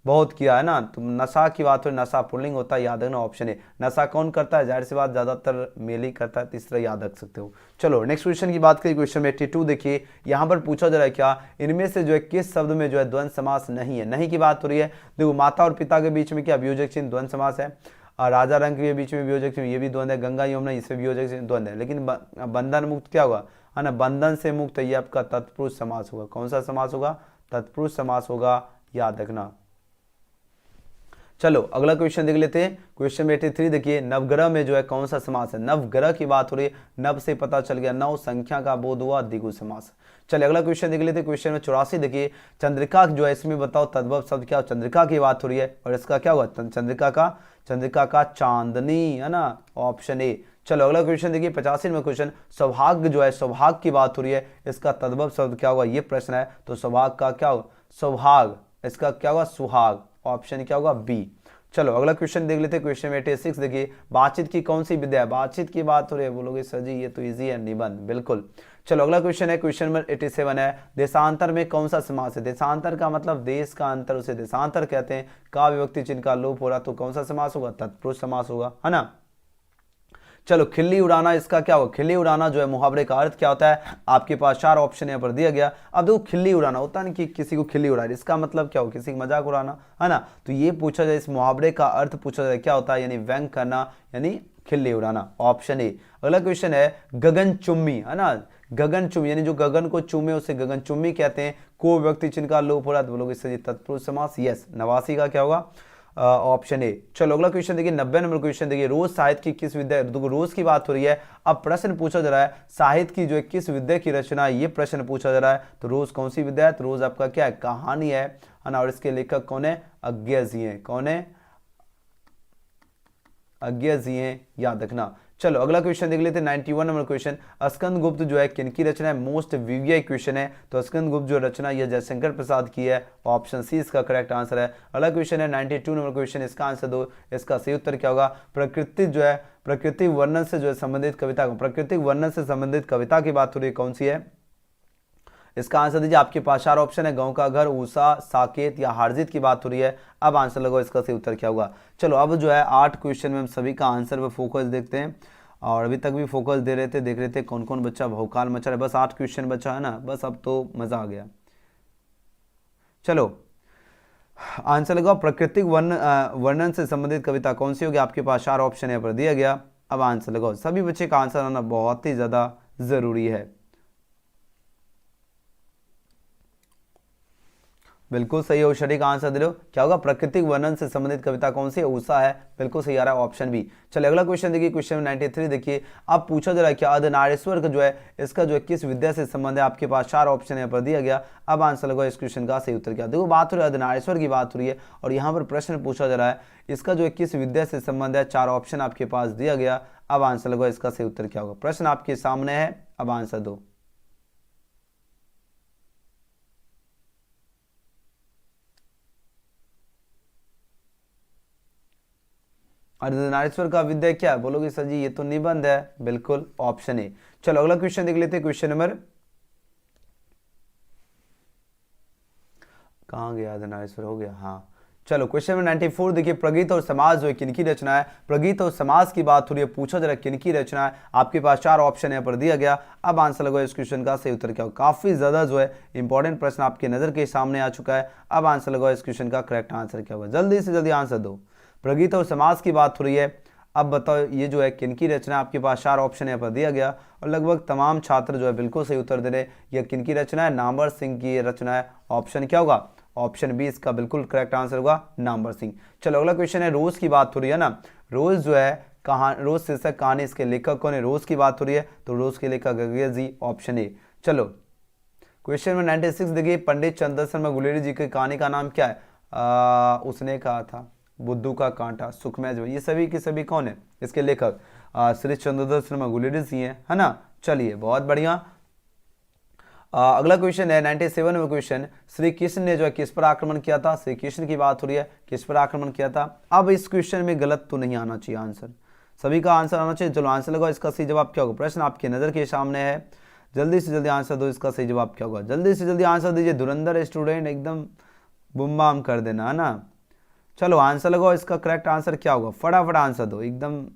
बहुत किया है ना, तो नशा की बात हो रही, नशा पुल्लिंग होता है, याद रखना ऑप्शन है। नशा कौन करता है, जाहिर सी बात ज्यादातर मेल ही करता है, तीसरा याद रख सकते हो। चलो नेक्स्ट क्वेश्चन की बात करें। क्वेश्चन में 82 देखिए, यहाँ पर पूछा जा रहा है क्या इनमें से जो है किस शब्द में जो है द्वंद्व समास नहीं है। नहीं की बात हो रही है। देखो माता और पिता के बीच में क्या वियोजक चिन्ह द्वंद्व समास है, राजा रंग के बीच में वियोजक चिन्ह ये भी द्वंद्व है, गंगा यमुना इसमें वियोजक चिन्ह द्वंद्व है। लेकिन बंधन मुक्त क्या होगा, है ना, बंधन से मुक्त ये आपका तत्पुरुष समास होगा। कौन सा समास होगा, तत्पुरुष समास होगा, याद रखना। चलो अगला क्वेश्चन देख लेते हैं। क्वेश्चन 83 देखिए, नवग्रह में जो है कौन सा समास है। नवग्रह की बात हो रही है, नव से पता चल गया, नव संख्या का बोध हुआ, द्विगु समास। चलिए अगला क्वेश्चन देख लेते हैं। क्वेश्चन में 84 देखिए, चंद्रिका जो है इसमें बताओ तद्भव शब्द क्या, चंद्रिका की बात हो रही है और इसका क्या होगा, चंद्रिका का चांदनी, है ना, ऑप्शन ए। चलो अगला क्वेश्चन देखिए 85 में क्वेश्चन, सौभाग्य जो है सौभाग्य की बात हो रही है, इसका तद्भव शब्द क्या होगा, ये प्रश्न है। तो सौभाग्य का क्या होगा, सौभाग, इसका क्या होगा, सुहाग, ऑप्शन क्या होगा बी। चलो अगला क्वेश्चन देख लेते हैं। क्वेश्चन 86 देखिए, बातचीत की कौन सी विद्या है, बातचीत की बात हो रही है, बोलोगे सर जी ये तो इजी है, निबंध, बिल्कुल। चलो अगला क्वेश्चन है, क्वेश्चन नंबर 87 है, देशांतर में कौन सा समास है। देशांतर का मतलब देश का अंतर, उसे देशांतर कहते हैं। का विभक्ति चिन्ह का लोप हो रहा, तो कौन सा समास होगा, तत्पुरुष समास होगा, है ना। चलो खिल्ली उड़ाना, इसका क्या होगा, खिल्ली उड़ाना जो है मुहावरे का अर्थ क्या होता है। आपके पास 4 ऑप्शन यहाँ पर दिया गया। अब देखो खिल्ली उड़ाना होता है ना कि किसी को खिल्ली उड़ा, इसका मतलब क्या हो, किसी का मजाक उड़ाना, है ना। तो ये पूछा जाए, इस मुहावरे का अर्थ पूछा जाए क्या होता है, यानी व्यंग करना, यानी खिल्ली उड़ाना, ऑप्शन ए। अगला क्वेश्चन है गगन चुम्मी, है ना, गगन चुम्मी यानी जो गगन को चूमे उसे गगन चुम्मी कहते हैं। को व्यक्ति चिन्ह का लोप हो रहा है, तो बोलोगे सही तत्पुरुष समास, यस। 89 का क्या होगा, ऑप्शन ए। चलो अगला क्वेश्चन देखिए 90 नंबर क्वेश्चन देखिए, रोज साहित्य की किस विद्या, रोज की बात हो रही है। अब प्रश्न पूछा जा रहा है साहित्य की जो है किस विद्या की रचना है, ये प्रश्न पूछा जा रहा है। तो रोज कौन सी विद्या है, तो रोज आपका क्या है, कहानी है ना, और इसके लेखक कौन है, अज्ञा जी हैं, कौन है, अज्ञा जी हैं, याद रखना। चलो अगला क्वेश्चन देख लेते हैं 91 नंबर क्वेश्चन, स्कंद गुप्त जो है किनकी रचना है, मोस्ट वीवीआई क्वेश्चन है। तो स्कंद गुप्त जो रचना यह जयशंकर प्रसाद की है, ऑप्शन सी इसका करेक्ट आंसर है। अगला क्वेश्चन है 92 नंबर क्वेश्चन, इसका आंसर दो, इसका सही उत्तर क्या होगा, प्रकृति जो है प्रकृति वर्णन से जो है संबंधित कविता, प्राकृतिक वर्णन से संबंधित कविता की बात हो रही है, कौन सी है। इसका आंसर दीजिए, आपके पास 4 ऑप्शन है, गांव का घर, ऊषा, साकेत या हारजीत की बात हो रही है। अब आंसर लगाओ, इसका सही उत्तर क्या होगा। चलो अब जो है 8 क्वेश्चन में हम सभी का आंसर पे फोकस देखते हैं, और अभी तक भी फोकस दे रहे थे, देख रहे थे कौन कौन बच्चा भौकाल मचा रहा है। बस 8 क्वेश्चन बचा है ना, बस अब तो मजा आ गया। चलो आंसर लगाओ, प्राकृतिक वर्णन से संबंधित कविता कौन सी होगी। आपके पास 4 ऑप्शन यहाँ पर दिया गया। अब आंसर लगाओ, सभी बच्चे का आंसर आना बहुत ही ज्यादा जरूरी है। बिल्कुल सही हो, शरीर का आंसर दे रहे हो, क्या होगा, प्राकृतिक वर्णन से संबंधित कविता कौन सी है, उषा है, बिल्कुल सही आ रहा है, ऑप्शन बी। चलिए अगला क्वेश्चन देखिए, क्वेश्चन 93 देखिए, अब पूछा जा रहा है क्या अर्धनारीश्वर का जो है इसका जो है किस विद्या से संबंध है। आपके पास 4 ऑप्शन यहाँ पर दिया गया। अब आंसर लगाओ, इस क्वेश्चन का सही उत्तर क्या। देखो बात हो रही है अर्धनारीश्वर की बात हो रही है, और यहाँ पर प्रश्न पूछा जा रहा है इसका जो है किस विद्या से संबंध है। 4 ऑप्शन आपके पास दिया गया। अब आंसर लगाओ, इसका सही उत्तर क्या होगा। प्रश्न आपके सामने है, अब आंसर दो। अर्धनारीश्वर का विद्या क्या है? बोलोगे सर जी ये तो निबंध है। बिल्कुल ऑप्शन ए। चलो अगला क्वेश्चन देख लेते हैं। क्वेश्चन नंबर, कहाँ गया? अर्धनारीश्वर हो गया, हाँ। चलो क्वेश्चन नंबर 94 देखिए, प्रगीत और समाज जो है किनकी रचना है? प्रगीत और समाज की बात हो रही है, पूछा जरा किनकी रचना है? आपके पास 4 ऑप्शन यहाँ पर दिया गया। अब आंसर लगाओ इस क्वेश्चन का सही उत्तर क्या हो। काफी ज्यादा जो है इंपॉर्टेंट प्रश्न आपके नजर के सामने आ चुका है। अब आंसर लगाओ इस क्वेश्चन का करेक्ट आंसर क्या होगा, जल्दी से जल्दी आंसर दो। प्रगीत और समाज की बात हो रही है। अब बताओ ये जो है किनकी रचना? आपके पास 4 ऑप्शन यहाँ पर दिया गया और लगभग तमाम छात्र जो है बिल्कुल सही उत्तर दे रहे। यह किनकी रचना है? नामवर सिंह की रचना है। ऑप्शन क्या होगा? ऑप्शन बी इसका बिल्कुल करेक्ट आंसर होगा, नामवर सिंह। चलो अगला क्वेश्चन है, रोज की बात हो रही है ना। रोज जो है कहानी, रोज शीर्षक कहानी, इसके लेखक कौन है? रोज की बात हो रही है तो रोज के लेखक गगरिया जी, ऑप्शन ए। चलो क्वेश्चन नंबर 96 देखिए, पंडित चंद्र शर्मा गुलेरी जी की कहानी का नाम क्या है? उसने कहा था बुद्धू का कांटा, सुखमय जो, ये सभी के सभी कौन है इसके लेखक? श्री चंद्रधर शर्मा गुलेरी जी हैं, है ना। चलिए बहुत बढ़िया। अगला क्वेश्चन है 97 में क्वेश्चन, श्री कृष्ण ने जो है किस पर आक्रमण किया था? श्री कृष्ण की बात हो रही है, किस पर आक्रमण किया था? अब इस क्वेश्चन में गलत तो नहीं आना चाहिए आंसर, सभी का आंसर आना चाहिए। चलो आंसर लगाओ, इसका सही जवाब क्या होगा? प्रश्न आपकी नजर के सामने है, जल्दी से जल्दी आंसर दो, इसका सही जवाब क्या होगा? जल्दी से जल्दी आंसर दीजिए, धुरंधर स्टूडेंट एकदम बुम बाम कर देना, है ना। चलो आंसर लगाओ, इसका करेक्ट आंसर क्या होगा? फटाफट आंसर दो, एकदम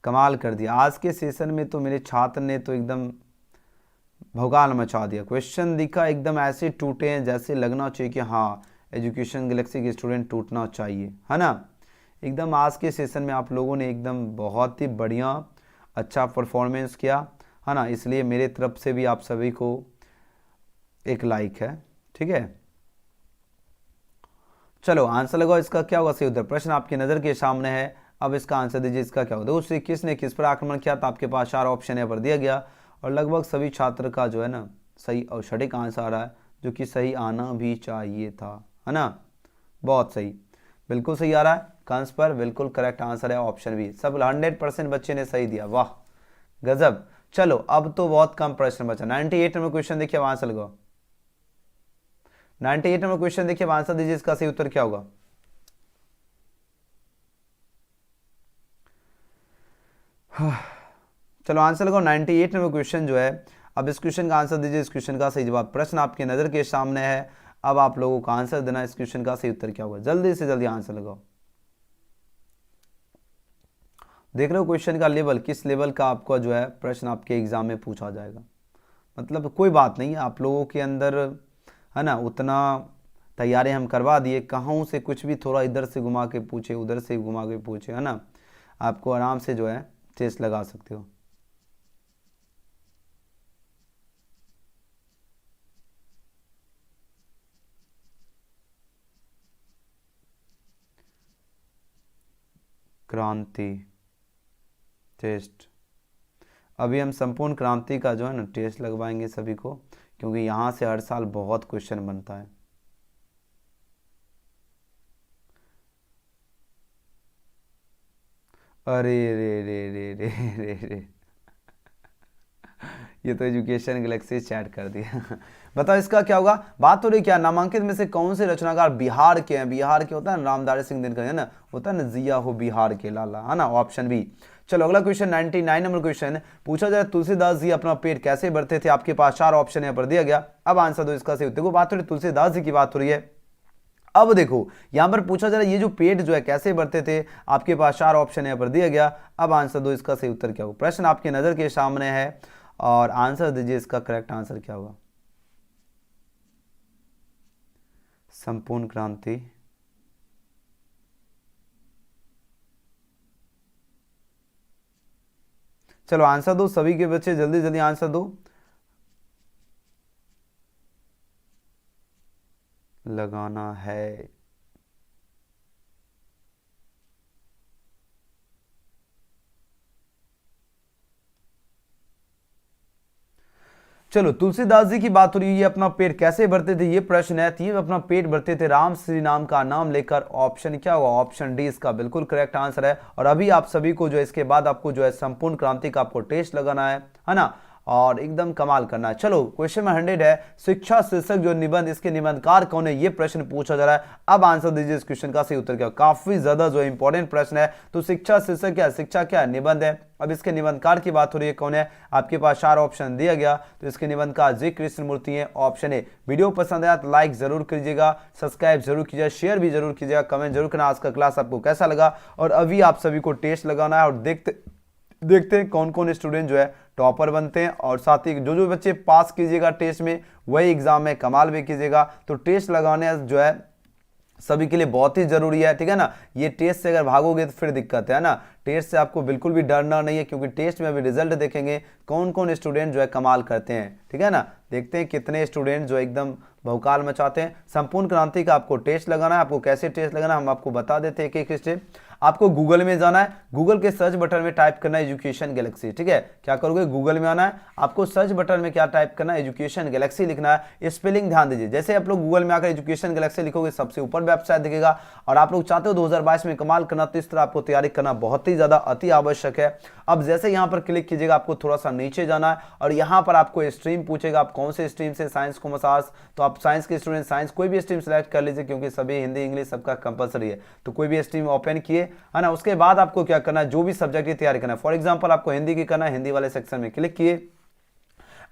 कमाल कर दिया आज के सेशन में तो मेरे छात्र ने तो एकदम भौकाल मचा दिया। क्वेश्चन दिखा एकदम ऐसे टूटे हैं जैसे लगना चाहिए कि हाँ एजुकेशन गैलेक्सी के स्टूडेंट टूटना चाहिए, है ना। एकदम आज के सेशन में आप लोगों ने एकदम बहुत ही बढ़िया अच्छा परफॉर्मेंस किया, है ना। इसलिए मेरे तरफ से भी आप सभी को एक लाइक है, ठीक है। चलो आंसर लगाओ, इसका क्या होगा सही उत्तर? प्रश्न आपकी नज़र के सामने है, अब इसका आंसर दीजिए, इसका क्या होगा? देखो श्री कृष्ण ने किस पर आक्रमण किया था? आपके पास 4 ऑप्शन यहाँ पर दिया गया और लगभग सभी छात्र का जो है ना सही और सटीक आंसर आ रहा है, जो कि सही आना भी चाहिए था, है ना। बहुत सही, बिल्कुल सही आ रहा है। कंस पर बिल्कुल करेक्ट आंसर है ऑप्शन बी। सब 100% बच्चे ने सही दिया, वाह गजब। चलो अब तो बहुत कम प्रश्न बचा। 98 नंबर क्वेश्चन देखिए, आंसर लगाओ। 98 नंबर क्वेश्चन देखिए, आंसर दीजिए, इसका सही उत्तर क्या होगा? चलो आंसर लगाओ। 98 नंबर क्वेश्चन जो है, अब इस क्वेश्चन का आंसर दीजिए, इस क्वेश्चन का सही जवाब। प्रश्न आपके नजर के सामने है, अब आप लोगों का आंसर देना, इस क्वेश्चन का सही उत्तर क्या होगा? जल्दी से जल्दी आंसर लगाओ। देख रहे हो क्वेश्चन का लेवल, किस लेवल का आपका जो है प्रश्न आपके एग्जाम में पूछा जाएगा। मतलब कोई बात नहीं, आप लोगों के अंदर है ना उतना तैयारी हम करवा दिए, कहाँ से कुछ भी थोड़ा इधर से घुमा के पूछे, उधर से घुमा के पूछे, है ना, आपको आराम से जो है टेस्ट लगा सकते हो। क्रांति टेस्ट, अभी हम संपूर्ण क्रांति का जो है ना टेस्ट लगवाएंगे सभी को, क्योंकि यहाँ से हर साल बहुत क्वेश्चन बनता है। अरे रे रे रे रे रे रे ये तो एजुकेशन गैलेक्सी चैट कर दिया बताओ इसका क्या होगा? बात हो रही क्या, नामांकित में से कौन से रचनाकार बिहार के हैं? बिहार के होता है रामधारी सिंह दिनकर, है ना, होता है ना जिया हो बिहार के लाला, है ना, ऑप्शन बी। चलो अगला क्वेश्चन 99 नंबर क्वेश्चन पूछा जाए, तुलसीदास जी अपना पेट कैसे भरते थे? आपके पास 4 ऑप्शन यहाँ पर दिया गया, अब आंसर दो इसका सही उत्तर। देखो बात हो रही तुलसीदास जी की बात हो रही है। अब देखो यहां पर पूछा जा रहा है ये जो पेट जो है कैसे भरते थे? आपके पास 4 ऑप्शन यहाँ पर दिया गया, अब आंसर दो इसका सही उत्तर क्या होगा? प्रश्न आपकी नजर के सामने है और आंसर दीजिए, इसका करेक्ट आंसर क्या होगा? संपूर्ण क्रांति, चलो आंसर दो सभी के बच्चे, जल्दी जल्दी आंसर दो। लगाना है, चलो तुलसीदास जी की बात हो रही है, ये अपना पेट कैसे भरते थे ये प्रश्न है। ये अपना पेट भरते थे राम श्री नाम का नाम लेकर, ऑप्शन क्या होगा? ऑप्शन डी इसका बिल्कुल करेक्ट आंसर है। और अभी आप सभी को जो है इसके बाद आपको जो है संपूर्ण क्रांति का आपको टेस्ट लगाना है ना। और एकदम कमाल करना है। चलो क्वेश्चन में 100 है, शिक्षा शीर्षक जो निबंध, इसके निबंधकार कौन है, ये प्रश्न पूछा जा रहा है। अब आंसर दीजिए इस क्वेश्चन का सही उत्तर क्या। काफी ज्यादा जो इंपॉर्टेंट प्रश्न है। तो शिक्षा शीर्षक क्या है, शिक्षा क्या है, निबंध है। अब इसके निबंधकार की बात हो रही है, कौन है, आपके पास 4 ऑप्शन दिया गया। तो इसके निबंधकार जी कृष्णमूर्ति है, ऑप्शन ए। वीडियो पसंद आया तो लाइक जरूर कीजिएगा, सब्सक्राइब जरूर कीजिएगा, शेयर भी जरूर कीजिएगा, कमेंट जरूर करना आज का क्लास आपको कैसा लगा। और अभी आप सभी को टेस्ट लगाना है और देखते हैं कौन कौन स्टूडेंट जो है टॉपर बनते हैं। और साथ ही जो बच्चे पास कीजिएगा टेस्ट में, वही एग्जाम में कमाल भी कीजिएगा। तो टेस्ट लगाने जो है सभी के लिए बहुत ही जरूरी है, ठीक है ना। ये टेस्ट से अगर भागोगे तो फिर दिक्कत है ना। टेस्ट से आपको बिल्कुल भी डरना नहीं है, क्योंकि टेस्ट में अभी रिजल्ट देखेंगे कौन कौन स्टूडेंट जो है कमाल करते हैं, ठीक है ना। देखते हैं कितने स्टूडेंट जो एकदम भौकाल मचाते हैं। संपूर्ण क्रांति का आपको टेस्ट लगाना है। आपको कैसे टेस्ट लगाना है हम आपको बता देते हैं एक एक स्टेप। आपको गूगल में जाना है, गूगल के सर्च बटन में टाइप करना है एजुकेशन गैलेक्सी, ठीक है। क्या करोगे, गूगल में आना है, आपको सर्च बटन में क्या टाइप करना है, एजुकेशन गैलेक्सी लिखना है। स्पेलिंग ध्यान दीजिए, जैसे आप लोग गूगल में आकर एजुकेशन गैलेक्सी लिखोगे सबसे ऊपर वेबसाइट दिखेगा। और आप लोग चाहते हो 2022 में कमाल करना, तो इस तरह आपको तैयारी करना बहुत ही ज्यादा अति आवश्यक है। अब जैसे यहाँ पर क्लिक कीजिएगा, आपको थोड़ा सा नीचे जाना है और यहाँ पर आपको स्ट्रीम पूछेगा, आप कौन से स्ट्रीम से, साइंस कॉमर्स आर्ट्स। तो आप साइंस के स्टूडेंट साइंस कोई भी स्ट्रीम सेलेक्ट कर लीजिए, क्योंकि सभी हिंदी इंग्लिश सबका कंपलसरी है। तो कोई भी स्ट्रीम ओपन किए, है ना। उसके बाद आपको क्या करना है, जो भी सब्जेक्ट की तैयारी करना है, फॉर एग्जांपल आपको हिंदी की करना है, हिंदी वाले सेक्शन में क्लिक किए।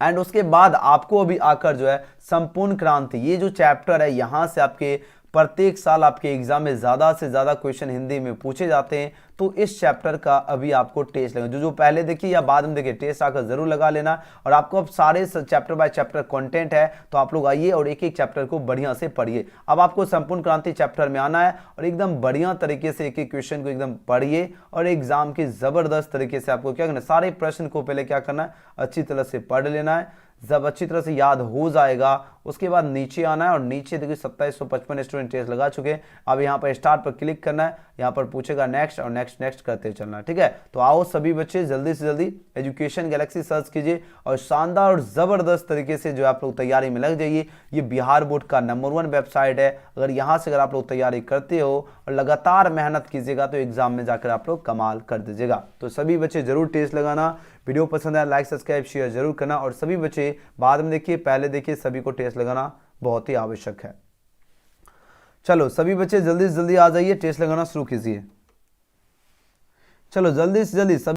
एंड उसके बाद आपको अभी आकर जो है संपूर्ण क्रांति, ये जो चैप्टर है, यहां से आपके प्रत्येक साल आपके एग्जाम में ज्यादा से ज्यादा क्वेश्चन हिंदी में पूछे जाते हैं। तो इस चैप्टर का अभी आपको टेस्ट लगेगा, जो पहले देखिए या बाद में देखिए, टेस्ट आकर जरूर लगा लेना। और आपको अब सारे चैप्टर बाय चैप्टर कंटेंट है, तो आप लोग आइए और एक एक चैप्टर को बढ़िया से पढ़िए। अब आपको संपूर्ण क्रांति चैप्टर में आना है और एकदम बढ़िया तरीके से एक एक क्वेश्चन को एकदम पढ़िए। और एग्जाम की जबरदस्त तरीके से आपको क्या करना है, सारे प्रश्न को पहले क्या करना है, अच्छी तरह से पढ़ लेना है। जब अच्छी तरह से याद हो जाएगा, उसके बाद नीचे आना है और नीचे देखिए 2755 स्टूडेंट टेस्ट लगा चुके हैं। अब यहाँ पर स्टार्ट पर क्लिक करना है, यहाँ पर पूछेगा नेक्स्ट, और नेक्स्ट नेक्स्ट करते चलना है, ठीक है। तो आओ सभी बच्चे जल्दी से जल्दी एजुकेशन गैलेक्सी सर्च कीजिए और शानदार और जबरदस्त तरीके से जो आप लोग तैयारी में लग जाइए। ये बिहार बोर्ड का नंबर 1 वेबसाइट है। अगर यहाँ से अगर आप लोग तैयारी करते हो और लगातार मेहनत कीजिएगा, तो एग्जाम में जाकर आप लोग कमाल कर दीजिएगा। तो सभी बच्चे जरूर टेस्ट लगाना। वीडियो पसंद आया लाइक सब्सक्राइब शेयर जरूर करना। और सभी बच्चे बाद में देखिए, पहले देखिए, सभी को टेस्ट लगाना बहुत ही आवश्यक है। चलो सभी बच्चे जल्दी से जल्दी आ जाइए, टेस्ट लगाना शुरू कीजिए। चलो जल्दी से जल्दी सब